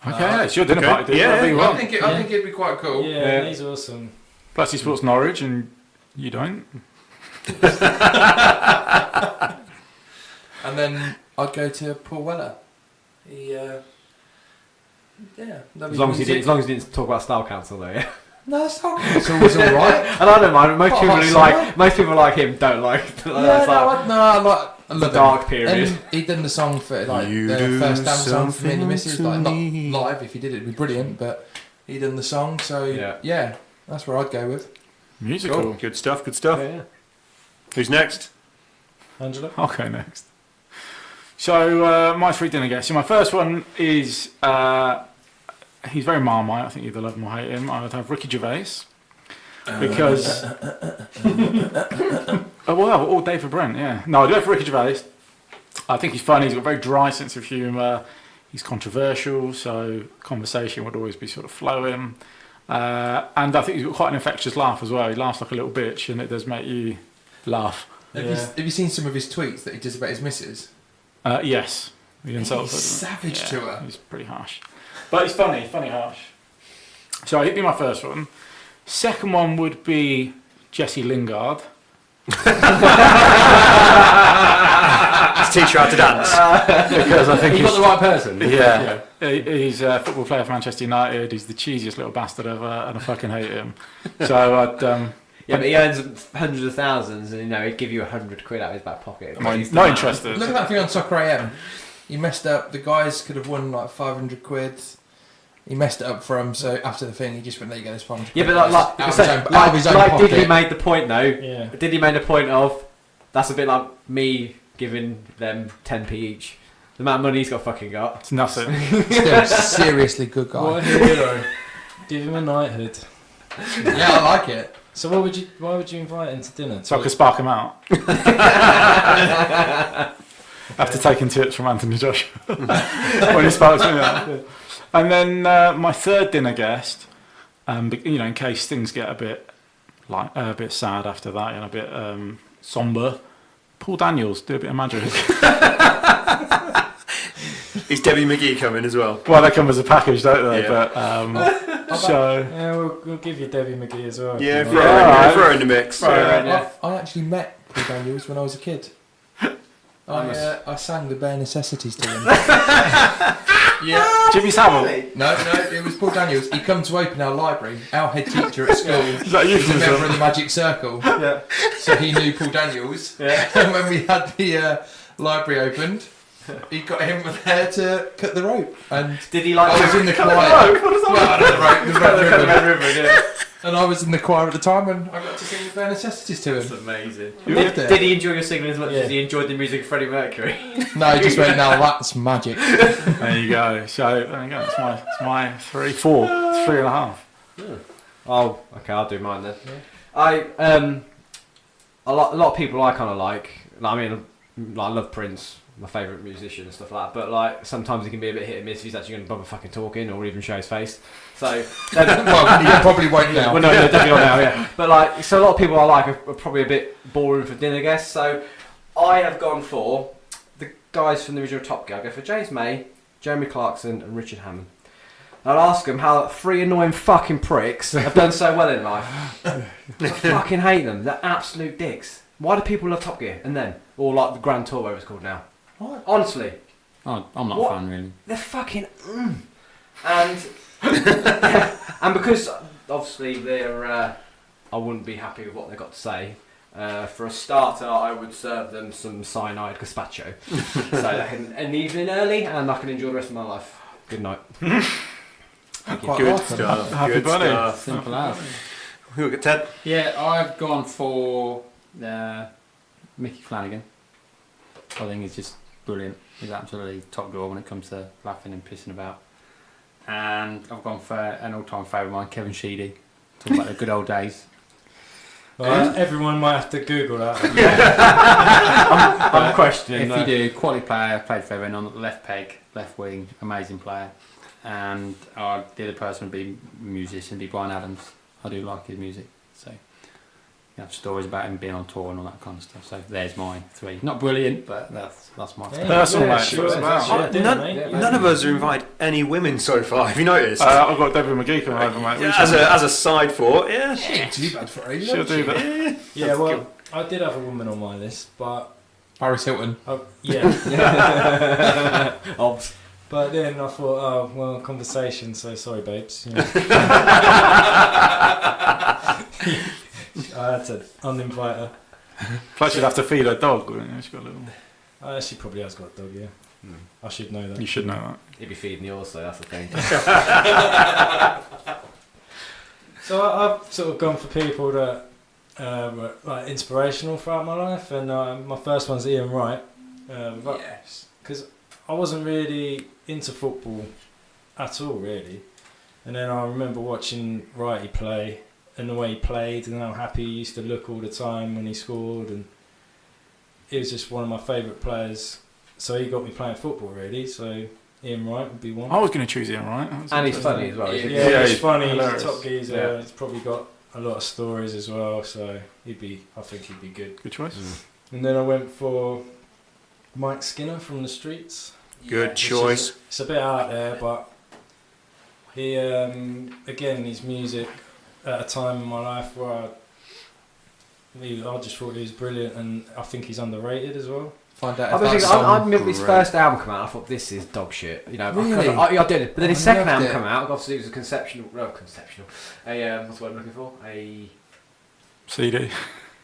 Okay, it's your dinner party. Dude. Yeah, Whatever you I want. think it'd be quite cool. Yeah, he's awesome. Plus, he supports Norwich, and you don't. And then I'd go to Paul Weller. He, As long as he didn't talk about Style Council, though. Yeah. No, Style Council was all right. And I don't mind. Most Hot people like him don't like. I love the dark him. period. And he done the song for like You the do first damn song for me and the something missus. to Like not me. live. If he did it, it'd be brilliant. But he done the song, so yeah, that's where I'd go with. Musical. Cool. Good stuff, good stuff. Yeah. Who's next? Angela? Okay, next. So, my 3 dinner guests. So, my first one is, he's very Marmite. I think you either love him or hate him. I would have Ricky Gervais. Because... or David Brent, yeah. No, I'd go for Ricky Gervais. I think he's funny. He's got a very dry sense of humour. He's controversial, so conversation would always be sort of flowing. And I think he's got quite an infectious laugh as well. He laughs like a little bitch, and it does make you laugh. Have you seen some of his tweets that he does about his missus? Yes. He insults He's her. savage to her. He's pretty harsh. But he's funny harsh. So he'd be my first one. Second one would be Jesse Lingard. Let's teach you how to dance. Because I think You got the right person. Yeah. He's a football player for Manchester United. He's the cheesiest little bastard ever, and I fucking hate him. So I'd... Yeah, but he earns hundreds of thousands, and he'd give you £100 out of his back pocket. not interested. Look at that thing on Soccer AM. He messed up. The guys could have won like 500 quid. He messed it up for him. So after the thing, he just went, "There you go, this 500 Yeah, quid." but out of his own pocket. Diddy made the point though. Yeah. Diddy made the point of that's a bit like me giving them 10p each. The amount of money he's fucking got. It's nothing. Still, seriously good guy. What a hero. Give him a knighthood. Yeah, I like it. So why would you invite him to dinner? So I could spark him out. After taking tips from Anthony Joshua. When he sparks me out. And then my third dinner guest, in case things get a bit sad after that and a bit somber, Paul Daniels, do a bit of magic. Is Debbie McGee coming as well? Well, they come as a package, don't they? Yeah. But Yeah, we'll give you Debbie McGee as well. Yeah, if you throw like. her in the mix. Yeah. I actually met Paul Daniels when I was a kid. I sang the bare necessities to him. Yeah. Jimmy Savile. No, it was Paul Daniels. He come to open our library. Our head teacher at school Is that you was a from member of the Magic Circle. Yeah. So he knew Paul Daniels. Yeah. And when we had the library opened, he got him there to cut the rope. And Did he like? I was in the choir. What does that Well, the red ribbon. yeah. And I was in the choir at the time, and I got to sing the bare necessities to That's him. amazing. He lived there. Did he enjoy your singing as much Yeah. as he enjoyed the music of Freddie Mercury? No, he just went, "Now that's magic." There you go. So there you go. It's my 3.5. Oh, okay, I'll do mine then. Yeah. A lot of people I kind of like. I mean, I love Prince, my favourite musician and stuff like that. But like sometimes he can be a bit hit and miss if he's actually going to bother fucking talking or even show his face. So, Well, you probably won't now. well, no, definitely not now. Yeah, but like, so a lot of people I like are probably a bit boring for dinner guests. So, I have gone for the guys from the original Top Gear. I go for James May, Jeremy Clarkson, and Richard Hammond. I'll ask them how 3 annoying fucking pricks have done so well in life. I fucking hate them. They're absolute dicks. Why do people love Top Gear? And then, or like the Grand Tour, whatever it's called now. What? Honestly, Oh, I'm not What? a fan, really. they're fucking and and because obviously they're I wouldn't be happy with what they got to say, For a starter, I would serve them some cyanide gazpacho, so they can end the evening early, and I can enjoy the rest of my life. Good night. Good stuff. Happy Good birthday. stuff. Simple as. Who look at Ted? Yeah, I've gone for Mickey Flanagan. I think he's just brilliant. He's absolutely top drawer when it comes to laughing and pissing about. And I've gone for an all-time favourite of mine, Kevin Sheedy. Talking about the good old days. Well, everyone might have to Google that. I'm questioning. If you do, quality player, played for everyone on the left peg, left wing, amazing player. And the other person would be musician, be Brian Adams. I do like his music, so you have stories about him being on tour and all that kind of stuff. So there's my three. Not brilliant, but that's my Personal, mate. sure, What's it about? that's it. None of us have invited any women so far. Have you noticed? I've got Deborah McGee coming over, mate. Yeah, as a side thought, yeah. Too bad for her. She'll do that. Yeah, well, I did have a woman on my list, but Paris Hilton. yeah. Obs. But then I thought, oh, well, conversation, so sorry, babes. You know. I had to uninvite her. Plus, you'd have to feed her dog, wouldn't you? She's got a little. She probably has got a dog, yeah. I should know that. You should know that. You'd be feeding yours, so that's the thing. So I've sort of gone for people that were like inspirational throughout my life, and my first one's Ian Wright. Yes. Because I wasn't really into football at all, really. And then I remember watching Wrighty play and the way he played and how happy he used to look all the time when he scored. And he was just one of my favourite players. So he got me playing football, really. So Ian Wright would be one. I was going to choose Ian Wright. And he's funny as well. Yeah, isn't he? he's he's funny. hilarious. He's a top geezer. Yeah. He's probably got a lot of stories as well. So I think he'd be good. Good choice. And then I went for Mike Skinner from the Streets. Good choice. It's a bit out there, but he, again, his music at a time in my life where I just thought he was brilliant, and I think he's underrated as well. Find out I if that remember song. his first album come out. I thought this is dog shit. You know, Really? I did it. But then his I second loved album it. come out. Obviously, it was a conceptual. What's the word I'm looking for? A CD.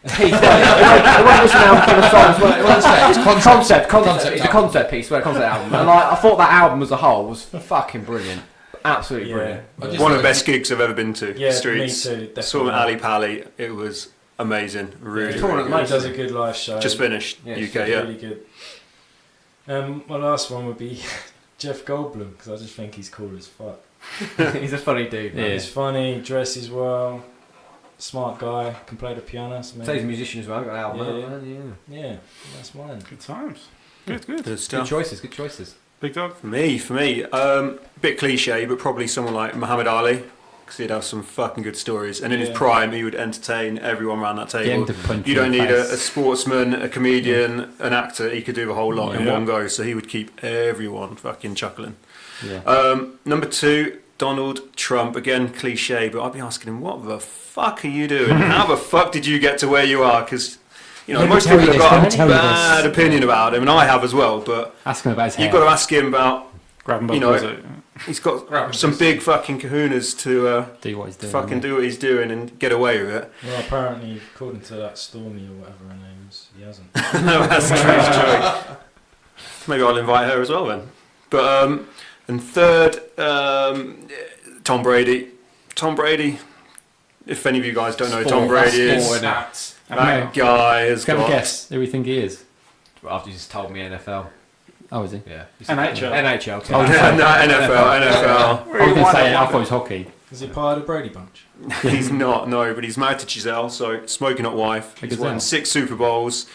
it wasn't just an album full of songs. Well, it wasn't It's concept. Concept It's a concept piece. Well, a concept album. And I thought that album as a whole was fucking brilliant. Absolutely brilliant. I just One of the like- best gigs I've ever been to. Yeah, Streets. me too. Definitely. Saw him at Ali Pally. It was amazing. Really, Yeah, Torn really at he good. does a good live show. Just finished. Yeah, UK, It's yeah. really good. My last one would be Jeff Goldblum, because I just think he's cool as fuck. He's a funny dude. Yeah. Man. He's funny, dresses well, smart guy, can play the piano. So So he's a musician as well. Got an album. Yeah, out, man, yeah, that's mine. Good times. Good. Good Good stuff. choices. Good choices. Big dog. For me, bit cliche, but probably someone like Muhammad Ali, because he'd have some fucking good stories. And in his Yeah. prime, he would entertain everyone around that Get him table. to punch You in don't the need face. a sportsman, a comedian, an actor. He could do the whole lot in Yeah. one go. So he would keep everyone fucking chuckling. Yeah. Number 2, Donald Trump. Again, cliche, but I'd be asking him, what the fuck are you doing? How the fuck did you get to where you are? Because, you know, Let me most tell people you have got this, a let me tell you bad this. opinion about him, and I have as well, but Ask him about his hair. you've got to ask him about, Grab him by You the know, pussy. he's got some big fucking kahunas to do what he's doing. fucking do what he's doing and get away with it. Well, apparently, according to that Stormy or whatever her name is, he hasn't. No, that's true. Maybe I'll invite her as well then. But and third, Tom Brady. Tom Brady. If any of you guys don't know who Tom Brady is, Sport, innit? Stats. that guy has Have a got. guess. Who we think he is? After you just told me NFL. Oh, is he? Yeah. NHL. NHL. Oh, No, NFL. I was going to say, I thought it was hockey. Is he part of the Brady Bunch? He's not, no, but he's married to Giselle, so smoking hot wife. He's Gazelle. won 6 Super Bowls,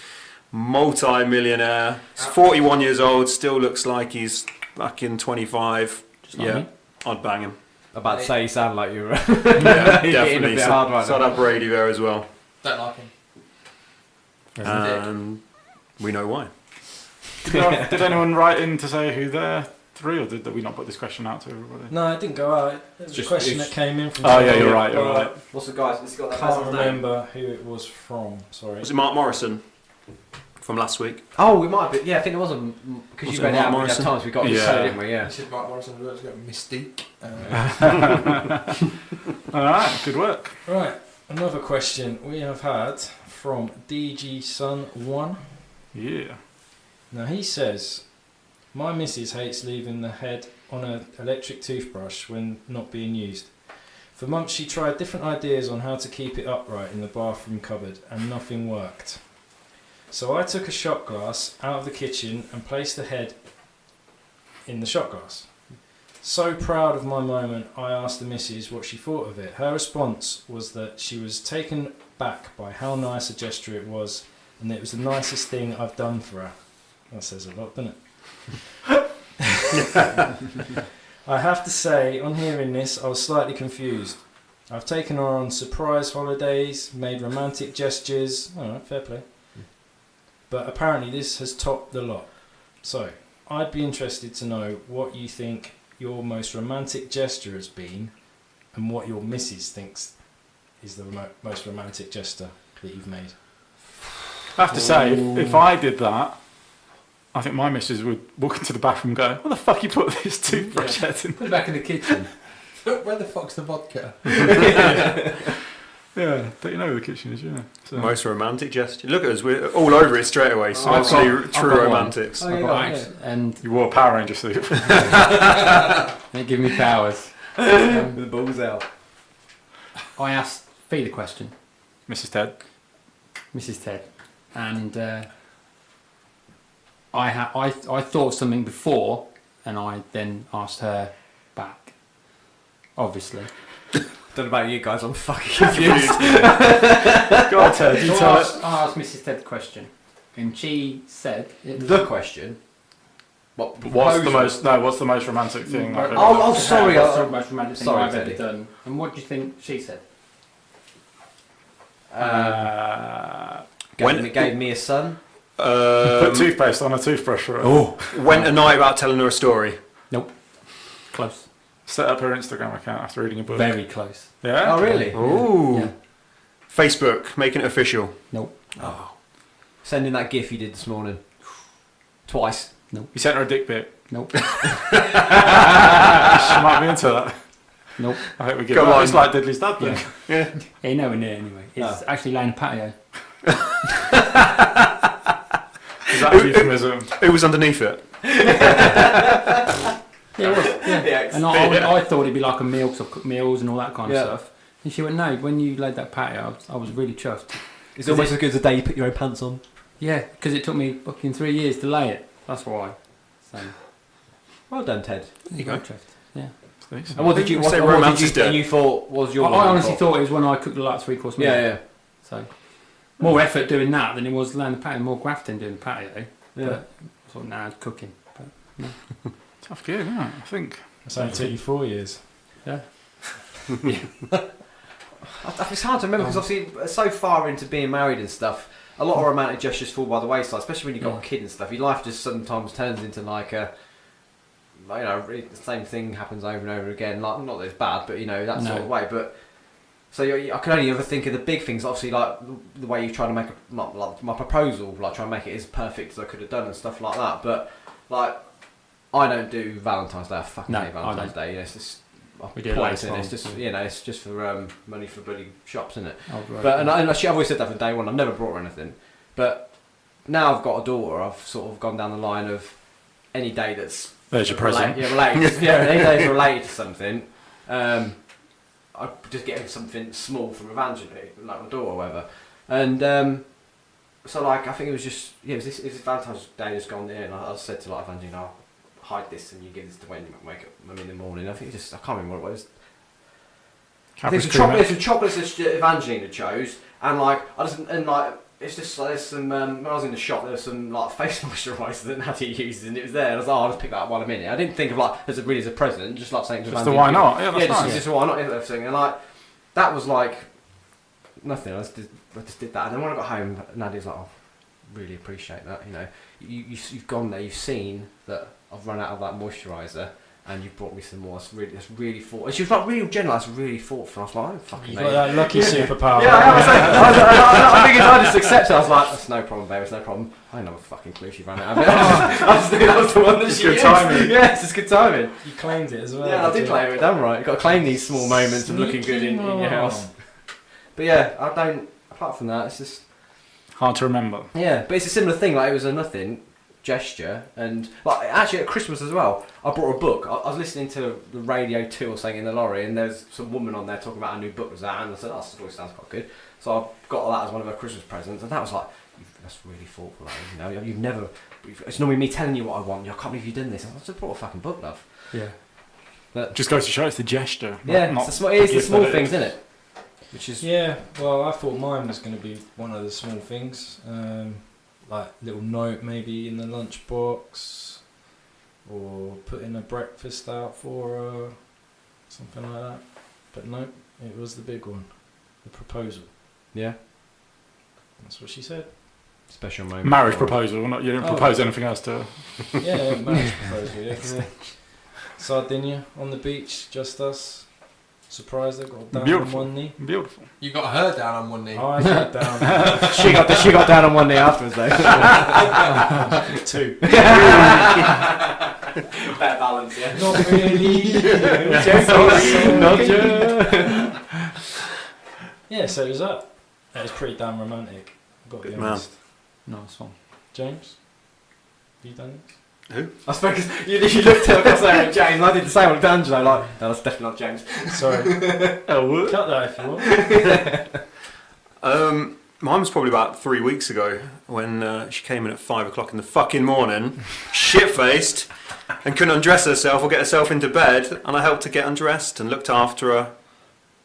multi-millionaire. He's 41 years old, still looks like he's fucking 25. Just like Yeah, me. I'd bang him. About to say you sound like you're. Yeah, Hitting a definitely. bit So, hard right so I'd now. have Brady there as well. Don't like him. And we know why. Did anyone write in to say who they're three, or did we not put this question out to everybody? No, it didn't go out. It was Just- a question it's- that came in from. Oh yeah, somebody, you're right. You're but right. What's the guy's? Has he got I that can't person's name? remember who it was from. Sorry. Was it Mark Morrison from last week? Oh, we might be. Yeah, I think it was because Was you it read it Mark out. Morrison? Times we got it, Yeah. so didn't we? I Yeah. said Mark Morrison, let's go Mystique. All right, good work. Right. Another question we have had from DG Sun 1. Yeah. Now he says, my missus hates leaving the head on an electric toothbrush when not being used. For months she tried different ideas on how to keep it upright in the bathroom cupboard and nothing worked. So I took a shot glass out of the kitchen and placed the head in the shot glass. So proud of my moment, I asked the missus what she thought of it. Her response was that she was taken back by how nice a gesture it was, and it was the nicest thing I've done for her. That says a lot, doesn't it? I have to say, on hearing this, I was slightly confused. I've taken her on surprise holidays, made romantic gestures. Alright, fair play. But apparently this has topped the lot. So, I'd be interested to know what you think your most romantic gesture has been, and what your missus thinks is the most romantic gesture that you've made. I have to say, if I did that, I think my missus would walk into the bathroom and go, "What the fuck you put this toothbrush head in?" Put it back in the kitchen. Where the fuck's the vodka? Yeah, but you know where the kitchen is, yeah. So. Most romantic gesture. Look at us, we're all over it straight away. So I've obviously got true one. romantics. I've got axe, and You wore a Power Ranger suit. they give me powers. With the balls out. I asked Fee the question, Mrs. Ted. Mrs. Ted, and I thought of something before, and I then asked her back. Obviously. Don't know about you guys, I'm fucking confused. Go on, Ted. You So tell I us. asked Mrs. Ted the question, and she said, The question. What? What's proposal? the most romantic thing? I've ever Oh, done? sorry. What's the most romantic thing Sorry, I've ever Teddy. done? And what do you think she said? Gave me a son. Put toothpaste on a toothbrush for her. Went a night without telling her a story. Nope. Close. Set up her Instagram account after reading a book. Very close. Yeah? Oh, really? Ooh. Yeah. Facebook, making it official. Nope. Sending that gif you did this morning. Twice. You sent her a dick pic. Nope. She might be into that. Nope. I think we give Come that. on. It's like Diddley's dad thing. Yeah. Yeah, nowhere near anyway. It's actually laying a patio. Is that a euphemism? Who was underneath it? Yeah, it was. Yeah. And I thought it'd be like a meal, because I've cooked meals and all that kind of stuff. And she went, no, when you laid that patio, I was really chuffed. It's almost as good as the day you put your own pants on. Yeah, because it took me fucking 3 years to lay it. That's why. So, Well done, Ted. There you go. chuffed. Yeah. And what did you? Say What romance did is you? dead. And you thought was your? I honestly thought it was when I cooked the like 3-course meal. Yeah, yeah. So, more effort doing that than it was laying the patio, more grafting doing the patio. Yeah. But I thought, nah, it's cooking. But, Tough gig, isn't it? I think. It's only took you 4 years. yeah. It's hard to remember because obviously so far into being married and stuff, a lot of romantic gestures fall by the wayside, especially when you've got a kid and stuff. Your life just sometimes turns into like a, you know, the same thing happens over and over again. Like, not that it's bad, but you know, that sort of way. But so I can only ever think of the big things. Obviously, like the way you try to make like my proposal, like try and make it as perfect as I could have done and stuff like that. But like, I don't do Valentine's Day. I fucking hate Valentine's Day. Yeah, it's just. We do it later on. It's just, you know, it's just for money for bloody shops, isn't it? Oh, right. But and I've always said that from day one. I've never brought her anything, but now I've got a daughter. I've sort of gone down the line of any day that's There's your present. related. Yeah, any day that's related to something. I just get something small from Evangeline, like my daughter or whatever. And so like I think it was just it was this Valentine's Day just gone there, and I said to like Evangeline, I'll hide this and you give this to Wendy and wake up mum in the morning. I think I can't remember what it was. There's some chocolates that Evangeline had chose, and like it's just like there's some when I was in the shop there was some like face moisturiser that Nadia uses and it was there and I was like, I'll just pick that up while I'm in it. I didn't think of like as a present, just like saying to Just Evangeline. the why not? Yeah, that's nice. Just why not everything. And like that was like nothing. I just did that, and then when I got home, Nadia's like, oh, really appreciate that. You know, you've gone there, you've seen that I've run out of that moisturiser, and you brought me some more. That's really thoughtful. And she was like really general. That's really thoughtful. I was like, I don't fucking You know. got that lucky superpower. Yeah, I think I just accepted. I was like, that's no problem, babe. It's no problem. I didn't have a fucking clue she ran out of it. I just knew that was the one that she good used. timing. Yeah, it's just good timing. You claimed it as well. Yeah, I did claim it. Damn right. You've got to claim these small moments of looking good in your house. But yeah, I don't. Apart from that, it's just Hard to remember. Yeah, but it's a similar thing. Like, it was a nothing gesture, and like actually at Christmas as well, I brought a book. I was listening to the Radio 2 or something in the lorry, and there's some woman on there talking about a new book was out, and I said, "Oh, this voice sounds quite good." So I got that as one of her Christmas presents, and that was like, that's really thoughtful. Like, you know, you've never. It's normally me telling you what I want. I can't believe you've done this. I just brought a fucking book, love. Yeah. But Just goes to show it's the gesture. yeah, not it's the small gift things, isn't it? Which is Yeah, well, I thought mine was going to be one of the small things, like little note maybe in the lunchbox, or putting a breakfast out for her, something like that. But no, it was the big one, the proposal. yeah, That's what she said. special moment. Marriage proposal. Not you didn't Oh. propose anything else to her. Yeah, marriage proposal. Yeah. Sardinia on the beach, just us. Surprised I got down Beautiful. on one knee. Beautiful. You got her down on one knee. Oh, I got down. she got down on one knee afterwards though. Two. Better balance, yeah. Not really. Not sure. Yeah, so it was that. It was pretty damn romantic. I've got to be Good man. honest. Nice one. James, have you done this? I suppose you looked at us saying James, and I did the same with D'Angelo. Like, no, that's definitely not James. Sorry. Oh, Cut that if you want. Mine was probably about 3 weeks ago when she came in at 5 o'clock in the fucking morning, shit-faced, and couldn't undress herself or get herself into bed, and I helped her get undressed and looked after her,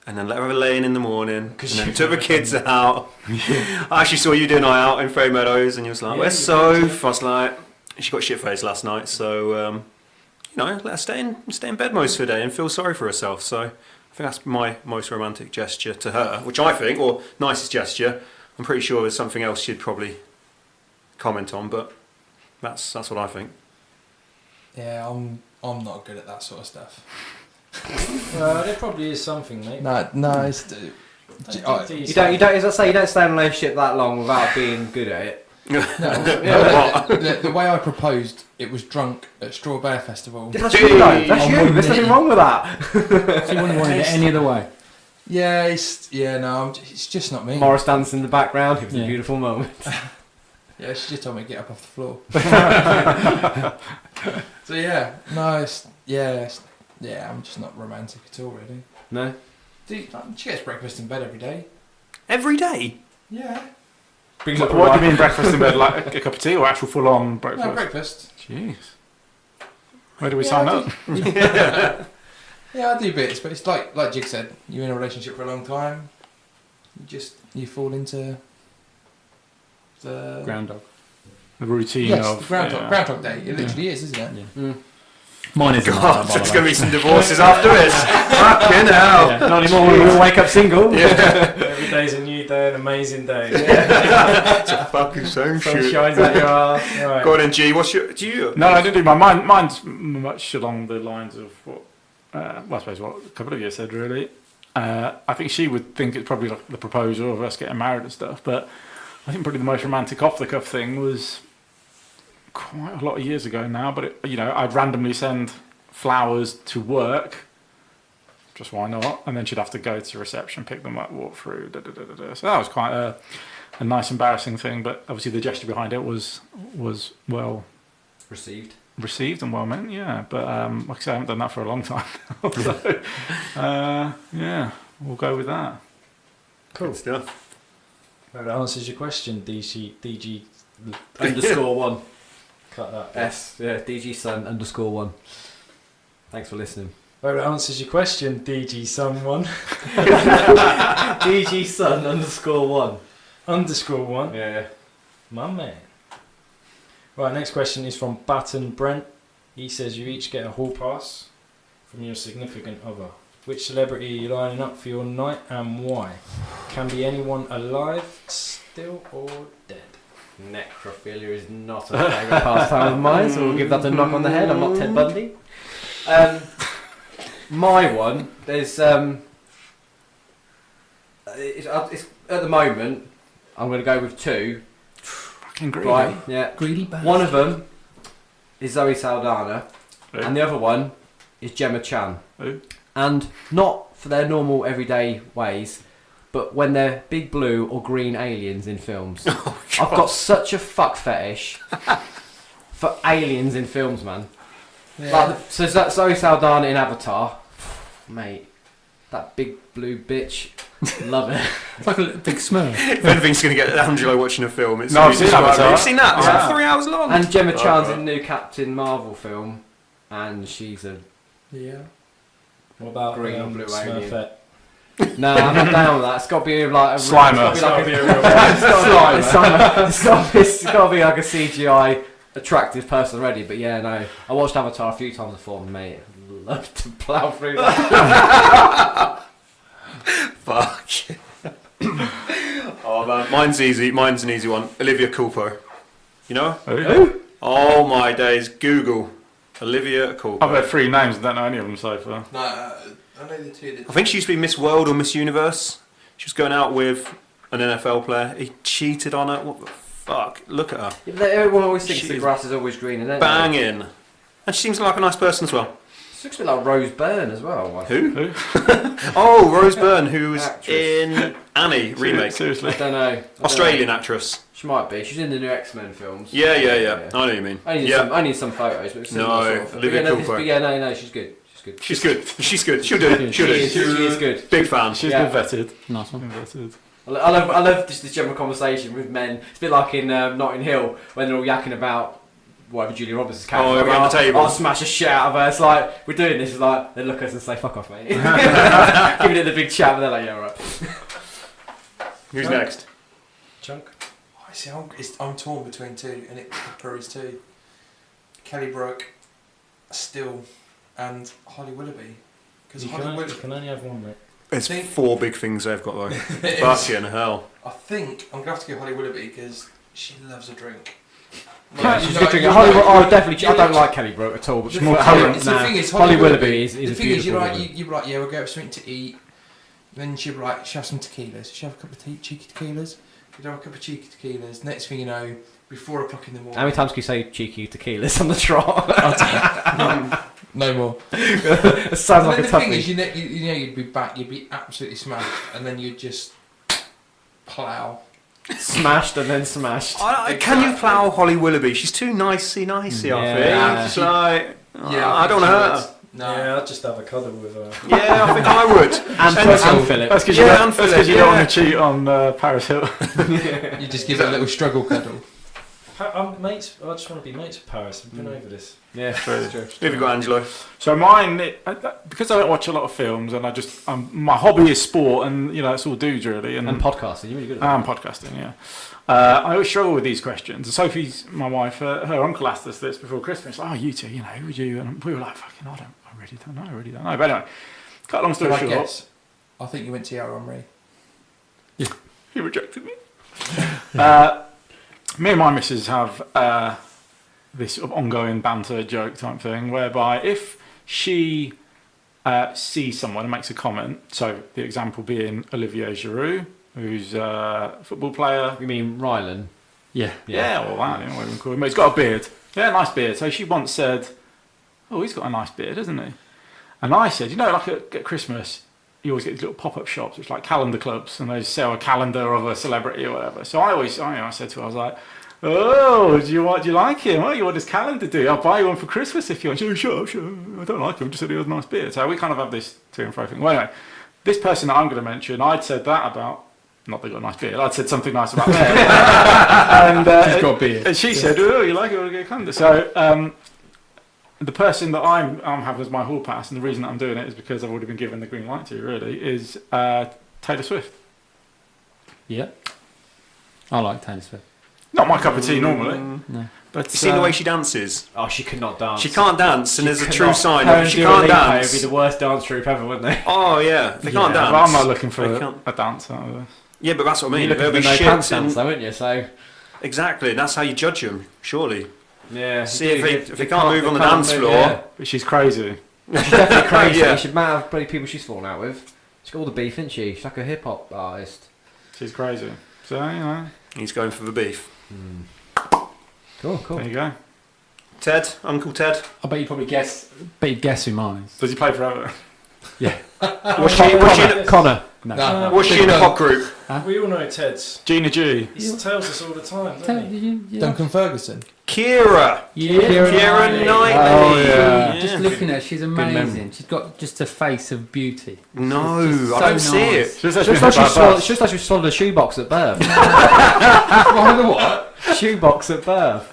and then let her lay in the morning, and then took the kids out. I actually saw you do a night out in Frey Meadows, and you was like, Yeah, "Where's Soph?" I was like, she got shit-faced last night, so you know, let her stay in bed most of the day and feel sorry for herself. So I think that's my most romantic gesture to her, which I think, or nicest gesture. I'm pretty sure there's something else she'd probably comment on, but that's what I think. Yeah, I'm not good at that sort of stuff. There probably is something, mate. No, it's. Don't I- think You don't, as I say, you don't stay in a relationship that long without being good at it. No, the way I proposed, it was drunk at Straw Bear Festival. That's you, though. That's you. There's nothing wrong with that. So you wouldn't want it any other way? Yeah, it's just not me. Morris dancing in the background. It was a Yeah. beautiful moment. Yeah, she just told me to get up off the floor. So yeah, no, I'm just not romantic at all, really. No. She gets breakfast in bed every day. Every day? Yeah. Brings What up do you mean breakfast in bed? Like a cup of tea or actual full-on breakfast? No, breakfast. Jeez. Where do we sign up? Yeah, I do bits, but it's like Jig said, you're in a relationship for a long time, you fall into the Groundhog. The routine yes, of the Groundhog Day. It literally is, isn't it? Yeah. Mine isn't. God, there's going to be some divorces after this. Fucking hell. Yeah. Not anymore. We all wake up single. Every day's a new day, an amazing day. It's a fucking same Sun shit. shines at your ass. Right. Go on then, G. Do you? No, I didn't do mine. Mine's much along the lines of what, well, I suppose what a couple of you said, really. I think she would think it's probably like the proposal of us getting married and stuff, but I think probably the most romantic off-the-cuff thing was quite a lot of years ago now, but I'd randomly send flowers to work, just why not, and then she'd have to go to reception, pick them up, walk through, so that was quite a nice embarrassing thing, but obviously the gesture behind it was well received and well meant, yeah, but like I say, I haven't done that for a long time now, so yeah, we'll go with that. Cool. Good stuff. That answers your question, DG _1. Cut that. S. Yeah, DG Sun _1. Thanks for listening. Well, that answers your question, DG someone. DG Sun _1. _1. Yeah. My man. Right, next question is from Baton Brent. He says you each get a hall pass from your significant other. Which celebrity are you lining up for your night and why? Can be anyone alive, still or dead. Necrophilia is not a favourite pastime of mine, so we'll give that a knock on the head. I'm not Ted Bundy. My one, there's it's at the moment, I'm going to go with two. Fucking greedy. Right, yeah. Greedy bastard. One of them is Zoe Saldana, Who? and the other one is Gemma Chan. Who? And not for their normal everyday ways, but when they're big blue or green aliens in films. I've got such a fuck fetish for aliens in films, man. Yeah. Like so Zoe Saldana in Avatar, mate. That big blue bitch, love it. It's like a little big smurf. If anything's going to get Angelo watching a film, it's No, I've seen Avatar. You've seen that? It's Yeah. like 3 hours long. And Gemma Chan's in the new Captain Marvel film, and she's a Yeah. What about Green or blue alien? Smurfette? no. I'm not down with that. It's got to be like a Slimer. It's got to be a real. It's got to be like a CGI attractive person already. But yeah, no. I watched Avatar a few times before, mate. Love to plough through that. Fuck. Oh man, mine's easy. Mine's an easy one. Olivia Culpo. You know? Who? Oh my days. Google Olivia Culpo. I've heard 3 names. I don't know any of them so far. No, I know the two. I think she used to be Miss World or Miss Universe. She was going out with an NFL player. He cheated on her. What the fuck? Look at her. Yeah, but everyone always thinks the She's grass is always green, and then Banging. And she seems like a nice person as well. She looks a bit like Rose Byrne as well. I think. Who? Oh, Rose Byrne, who was Actress. in Annie remake. Seriously. I don't know. Australian actress. She might be. She's in the new X-Men films. Yeah. I know what you mean. I need some photos, but it's No, similar sort of. Olivia But Culpo. yeah, no, she's good. She's good. She's good. She'll do it. She'll do it. She is good. Big fan. She's Yeah. been vetted. Nice one. Been vetted. I love just this general conversation with men. It's a bit like in Notting Hill when they're all yakking about whatever Julia Roberts' character. Oh, around the table. I'll smash a shit out of her. It's like we're doing this. It's like they look at us and say, "Fuck off, mate." Giving it the big chat, and they're like, "Yeah, right." Who's next? Chunk. I see. I'm torn between two, and it proves two. Kelly Brook, Still, and Holly Willoughby. Because You Holly can Willoughby. only have one, mate. It's Think- 4 big things they've got though. It is. Fucking hell. I think I'm gonna have to go Holly Willoughby because she loves a drink. Yeah, Like, she's you good know, drinking. you Holly, like- I definitely. I you don't like- like Kelly Brook at all. But The more thing- current, the thing is, Holly Willoughby is the a thing is, beautiful. you're woman. you're like, yeah, we'll go have something to eat. Then she'll be like, she'll have some tequilas. She'll have a couple of cheeky tequilas. We'd have a couple of cheeky tequilas. Next thing you know, be 4 o'clock in the morning. How many times can you say cheeky tequilas on the trot? No more. It sounds like a And then the thing toughie. is, you know, you'd be back, you'd be absolutely smashed, and then you'd just plough. Smashed and then smashed. Can you plough Holly Willoughby? She's too nicey, I Yeah. think. It's like, Yeah, I don't want to hurt her. No. Yeah, I'd just have a cuddle with her. Yeah, I think I would. And Philip. That's because Yeah, and Philip, you yeah. don't want to cheat on Paris Hilton. You just give it a little struggle cuddle. Mates, I just want to be mates with Paris. We've been over this. Yeah, True. true. Who have you got, Angelo? So mine, because I don't watch a lot of films, and I just my hobby is sport, and it's all dudes really, and And podcasting, you're really good at that. and podcasting. Yeah, I always struggle with these questions. And Sophie's my wife. Her uncle asked us this before Christmas. Like, you two, who would you? And we were like, fucking, I really don't know. But anyway, cut a long story I short, guess. I think you went to Thierry Henry. he rejected me. Me and my missus have this sort of ongoing banter joke type thing, whereby if she sees someone and makes a comment, so the example being Olivier Giroud, who's a football player. You mean Rylan? Yeah, all that, whatever you call him. He's got a beard. Yeah, nice beard. So she once said, oh, he's got a nice beard, hasn't he? And I said, like at Christmas, you always get these little pop-up shops, which are like calendar clubs, and they sell a calendar of a celebrity or whatever. So I said to her, I was like, oh, do you like him? Oh, what does calendar do? I'll buy you one for Christmas if you want. She said, sure, I don't like him, just said he has a nice beard. So we kind of have this to and fro thing. Well, anyway, this person that I'm going to mention, I'd said that about, not that he got a nice beard, I'd said something nice about them. And He's got a beard. and she said, oh, you like it, we'll get a calendar. So the person that I'm having as my hall pass, and the reason that I'm doing it is because I've already been given the green light to, really, is Taylor Swift. Yeah. I like Taylor Swift. Not my cup of tea normally, No. but You seen the way she dances? Oh, she could not dance. She can't dance, and there's a true sign Her of and she Dua can't Lipa dance. would be the worst dance troupe ever, wouldn't they? Oh yeah, they can't dance. But I'm not looking for They can't. a dance out of this. Yeah, but that's what I mean. You're There'll looking be for no pants shit. dance, though, aren't you? So Exactly, that's how you judge them, surely. yeah. See if they can't move on the can't dance move, floor. yeah. But she's crazy. She's definitely crazy. Yeah. You should matter how many people she's fallen out with. She's got all the beef, isn't she? She's like a hip hop artist. She's crazy. So, He's going for the beef. Cool. there you go. Ted, Uncle Ted. I bet you probably guess who mine is. Does he play forever? Yeah. Was she? Connor. No. What's she in a pop group? We all know Ted's. Gina G. He tells us all the time, doesn't he? Duncan Ferguson. Keira. Keira Knightley. Oh, yeah. Just looking at her, she's memory. amazing. She's got just a face of beauty. No, She's I so don't see nice. it. She looks Like she swallowed a shoebox at birth. What? Shoebox at birth.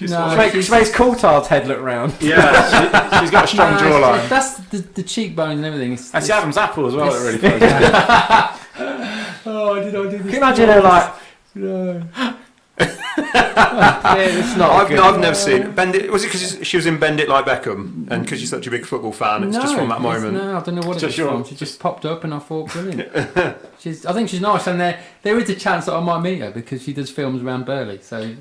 No, She makes Coulthard's head look round. Yeah, she's got a strong jawline. That's the cheekbones and everything. And she Adam's apple as well. That really it's- plays. Oh, did I do this? Can you imagine her like? No. It's not. I've never seen it. Bend It. Was it because she was in Bend It Like Beckham, and because she's such a big football fan, it's just from that moment. No, I don't know what Just it was your- from. She just popped up, and I thought, brilliant. I think she's nice, and there is a chance that I might meet her because she does films around Burley. So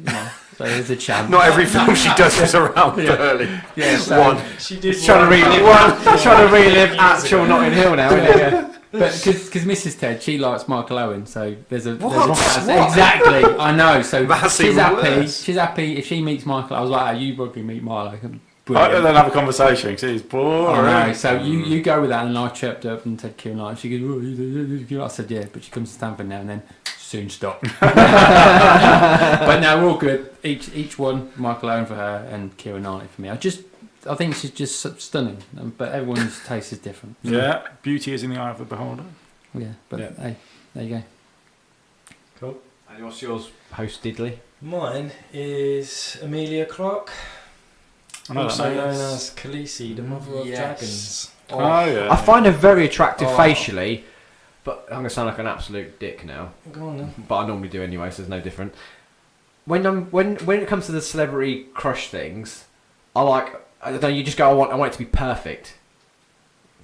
so there's a chance. Not every film she does is around Burley. Yeah, so- One. She did. Trying to relive actual Notting Hill now, isn't it? But because Mrs. Ted, she likes Michael Owen, so there's a What? exactly. I know. So That's she's even happy. worse. She's happy if she meets Michael. I was like, oh, you probably meet Milo. Then Brilliant. have a conversation because he's boring. I know. So you go with that, and I chirped up and said, "Kieran," and she goes, oh, I said, "Yeah," but she comes to Stanford now and then. Soon stop. But no, we're all good. Each one, Michael Owen for her and Keira Knightley for me. I think she's just stunning, but everyone's taste is different. Yeah, beauty is in the eye of the beholder. Yeah, but hey, there you go. And what's yours, host Diddley? Mine is Amelia Clark, I know also that name. known as Khaleesi, the mother of Yes. dragons. Oh yeah. I find her very attractive Oh. facially, but I'm gonna sound like an absolute dick now. Go on then. But I normally do anyway, so there's no different. When it comes to the celebrity crush things, I don't know, you just go, I want it to be perfect.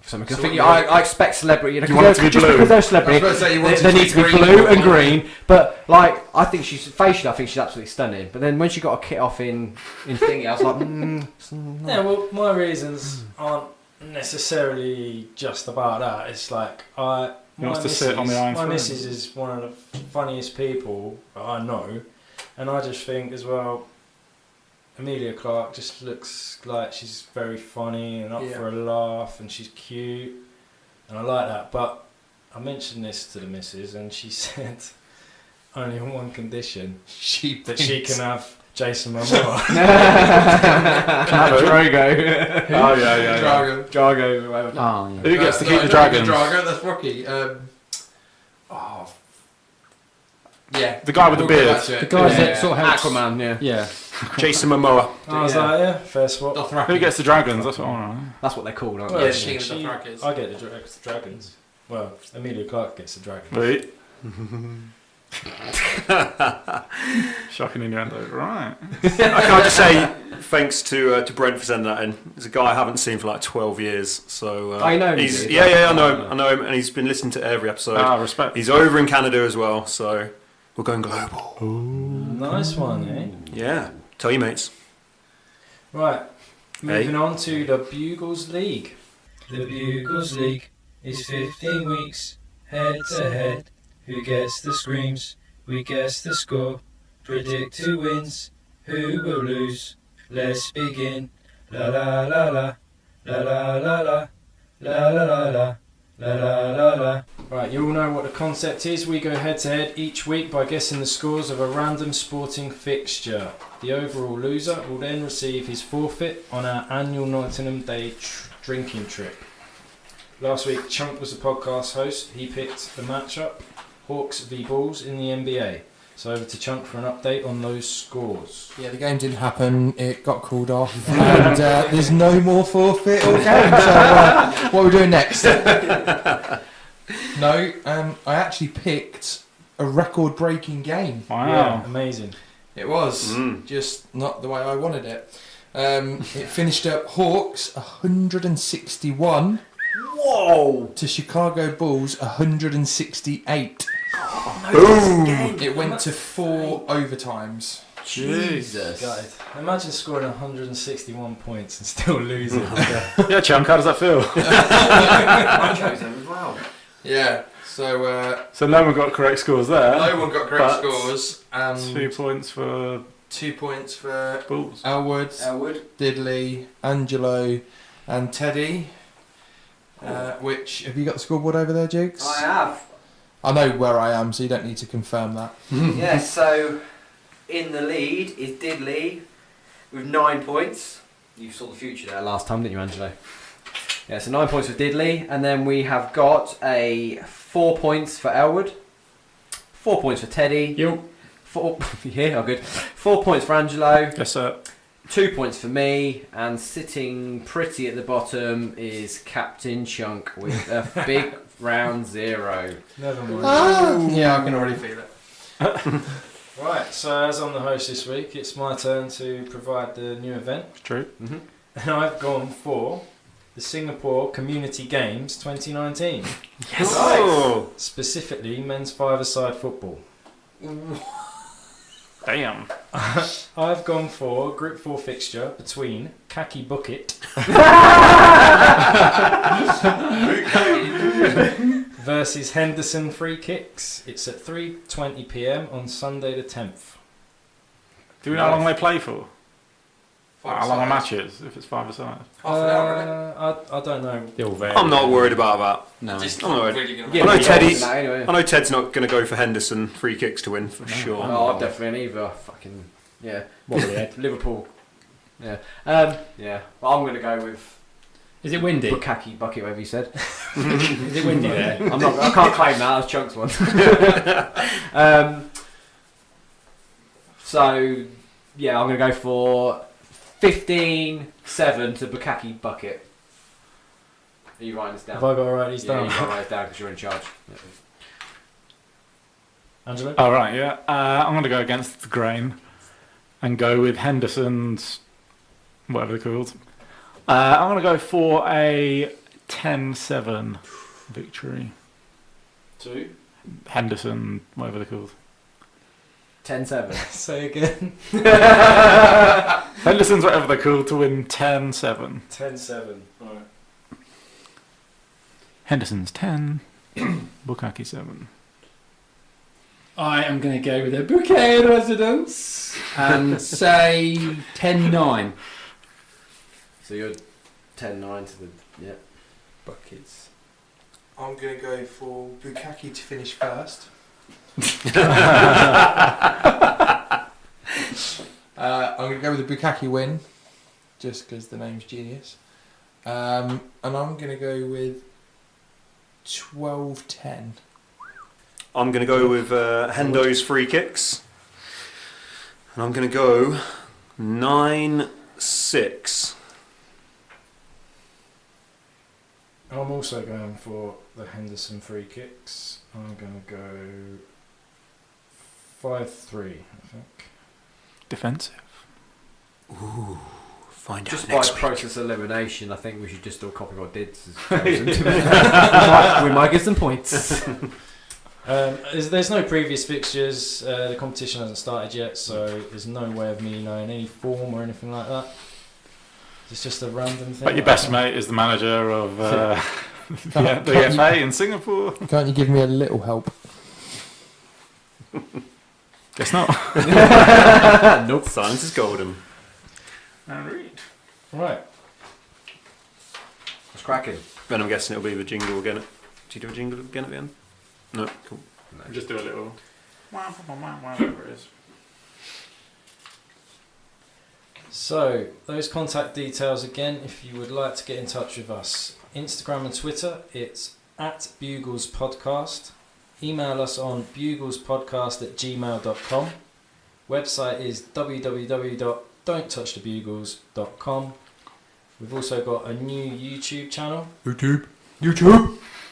Something. So I think what I expect celebrity. You want it to be just blue? because they're I was celebrity, about to say, you want it they to need be to be green blue or and what? green. But like, I think she's absolutely stunning. But then when she got a kit off in thingy, I was like, Yeah, well, my reasons aren't necessarily just about that. It's like He wants to sit on the iron My throne. missus is one of the funniest people that I know, and I just think as well, Amelia Clark just looks like she's very funny and up for a laugh, and she's cute, and I like that. But I mentioned this to the missus, and she said only on one condition: that she can have Jason Momoa. Drogo. Oh yeah. Dragon. Drago. Whatever. Oh yeah. Who gets to No, keep no, the dragons? Dragon, that's Rocky. Yeah. The guy with the We'll get beard. back to it. The guy that sort of helps. Aquaman, yeah. Yeah. Jason Momoa. I was like, yeah, fair swap. Dothraki. Who gets the dragons? That's what I want to know. That's what they're called, aren't Well, they? Yeah, she- King of the she- Dothraki. I get the dragons. Well, Amelia Clark gets the dragons. Wait. Shocking innuendo. Right. I can't just say thanks to Brent for sending that in. He's a guy I haven't seen for like 12 years. So I know him, he's do you? yeah, I know him, and he's been listening to every episode. Respect. He's over in Canada as well, so we're going global. Nice one, eh? Yeah, tell your mates. Right, moving on to the Bugles League. The Bugles League is 15 weeks, head to head. Who gets the screams? We guess the score. Predict who wins, who will lose. Let's begin. La la la la, la la la la, la la la la, la la la la. Right, you all know what the concept is. We go head to head each week by guessing the scores of a random sporting fixture. The overall loser will then receive his forfeit on our annual Nottingham Day drinking trip. Last week, Chunk was the podcast host. He picked the matchup, Hawks v Bulls in the NBA. So over to Chunk for an update on those scores. Yeah, the game didn't happen. It got called off, and there's no more forfeit or game. So what are we doing next? No, I actually picked a record-breaking game. Wow. Yeah, amazing. It was just not the way I wanted it. It finished up Hawks 161. Whoa! To Chicago Bulls 168. Boom! It went to 4 overtimes. Jesus. Gutted. Imagine scoring 161 points and still losing. Yeah, Chunk, how does that feel? I chose them as well. Yeah, so So no one got correct scores there. no one got correct But scores. 2 points for 2 points for Bulls. Elwood, Diddley, Angelo, and Teddy. Which have you got the scoreboard over there, Jukes? I have. I know where I am, so you don't need to confirm that. Yeah, so in the lead is Diddley with 9 points. You saw the future there last time, didn't you, Angelo? Yeah, so 9 points for Diddley, and then we have got 4 points for Elwood, 4 points for Teddy. You. 4, yeah, oh good. 4 points for Angelo. Yes, sir. 2 points for me, and sitting pretty at the bottom is Captain Chunk with a big round 0. Never mind. Yeah, I can already feel it. Right, so as I'm the host this week, it's my turn to provide the new event. It's true. Mm-hmm. And I've gone for the Singapore Community Games 2019. Yes. Oh. Specifically, men's five-a-side football. Damn. I've gone for Group 4 fixture between Khaki Bucket versus Henderson Free Kicks. It's at 3:20 p.m. on Sunday the 10th. Do we know how long they play for? Five How long a sides. match is, if it's 5-a-side? Half an hour, I don't know. They all vary. I'm not worried about that. No. Just I'm not worried. really gonna Yeah, I know but Teddy's- that anyway. I know Ted's not going to go for Henderson free kicks to win for sure. Oh, definitely either. Fucking yeah. What were they at? Liverpool. Yeah. Yeah. Well, I'm going to go with Is it windy? Bukaki Bucket, whatever you said. Is it windy there? I'm not. I can't claim that. That's Chunk's one. So yeah, I'm going to go for 15-7 to Bukaki Bucket. Are you writing this down? Have I got to write these Yeah, down? you can write it down because you're in charge. Angelo? Oh, right, yeah. I'm going to go against the grain and go with Henderson's, whatever they're called. I'm going to go for a 10-7 victory. 2. Henderson, whatever they're called. 10-7. Say again. Henderson's whatever they're called to win 10-7. 10-7. Right. Henderson's 10, Bukaki 7. I am going to go with a bouquet residence and say 10-9. So you're 10-9 to the Buckets. I'm going to go for Bukaki to finish first. I'm going to go with the Bukaki win, just because the name's genius. And I'm going to go with 12-10. I'm going to go with Hendo's free kicks. And I'm going to go 9-6. I'm also going for the Henderson free kicks. I'm going to go 5-3, I think. Defensive. Ooh, find Just out by next week. process of elimination, I think we should just all copy what Dids has chosen. we might get some points. There's no previous fixtures. The competition hasn't started yet, so there's no way of me knowing any form or anything like that. It's just a random thing. But your best mate is the manager of the FA in Singapore. Can't you give me a little help? Guess not. Nope. Silence is golden. And read. Right. It's cracking. Then I'm guessing it'll be the jingle again. Do you do a jingle again at the end? No, cool. Just do a little. Whatever it is. So, those contact details again, if you would like to get in touch with us. Instagram and Twitter, it's @Bugles Podcast. Email us on buglespodcast@gmail.com. Website is www.don'ttouchthebugles.com. We've also got a new YouTube channel. YouTube.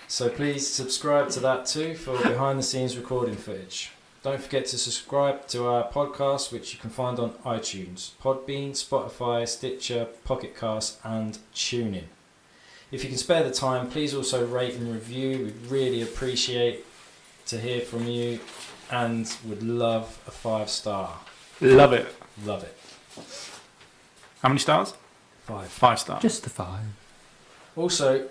So please subscribe to that too for behind the scenes recording footage. Don't forget to subscribe to our podcast, which you can find on iTunes, Podbean, Spotify, Stitcher, Pocket Cast and TuneIn. If you can spare the time, please also rate and review. We'd really appreciate to hear from you and would love a 5-star. Love it. Love it. How many stars? 5. 5 stars. Just the 5. Also,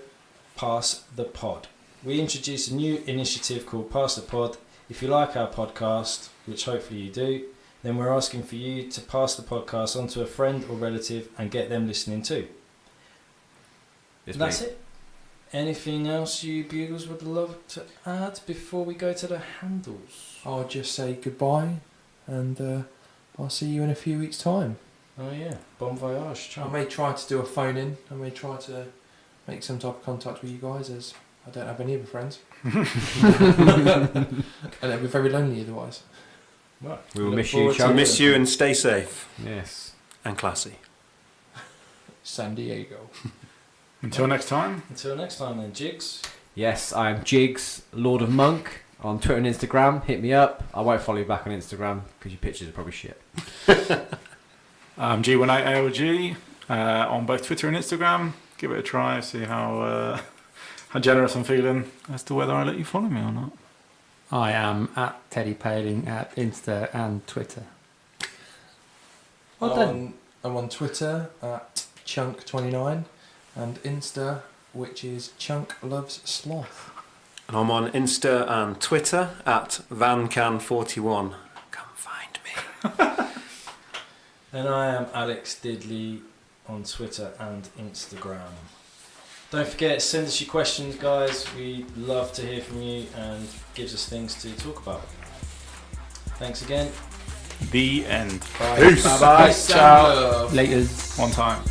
Pass the Pod. We introduced a new initiative called Pass the Pod. If you like our podcast, which hopefully you do, then we're asking for you to pass the podcast on to a friend or relative and get them listening too. It's And that's me. it. Anything else you Bugles would love to add before we go to the handles? I'll just say goodbye, and I'll see you in a few weeks' time. Oh yeah, bon voyage, I chum. may try to do a phone in. I may try to make some type of contact with you guys, as I don't have any other friends. And it'll be very lonely otherwise. Right. We will Look miss you, forward to chum. it. Miss you and stay safe Yes. and classy. San Diego. Until next time. Until next time then, Jigs. Yes, I'm Jigs, Lord of Monk, on Twitter and Instagram. Hit me up. I won't follow you back on Instagram because your pictures are probably shit. I'm G18ALG on both Twitter and Instagram. Give it a try, see how generous I'm feeling as to whether I let you follow me or not. I am at Teddy Paling at Insta and Twitter. Well done. I'm on Twitter at Chunk29 and Insta, which is Chunk Loves Sloth. And I'm on Insta and Twitter at VanCan41. Come find me. And I am Alex Diddley on Twitter and Instagram. Don't forget, send us your questions, guys. We love to hear from you and gives us things to talk about. Thanks again. The end. Peace. Bye bye. Ciao. Laters. One time.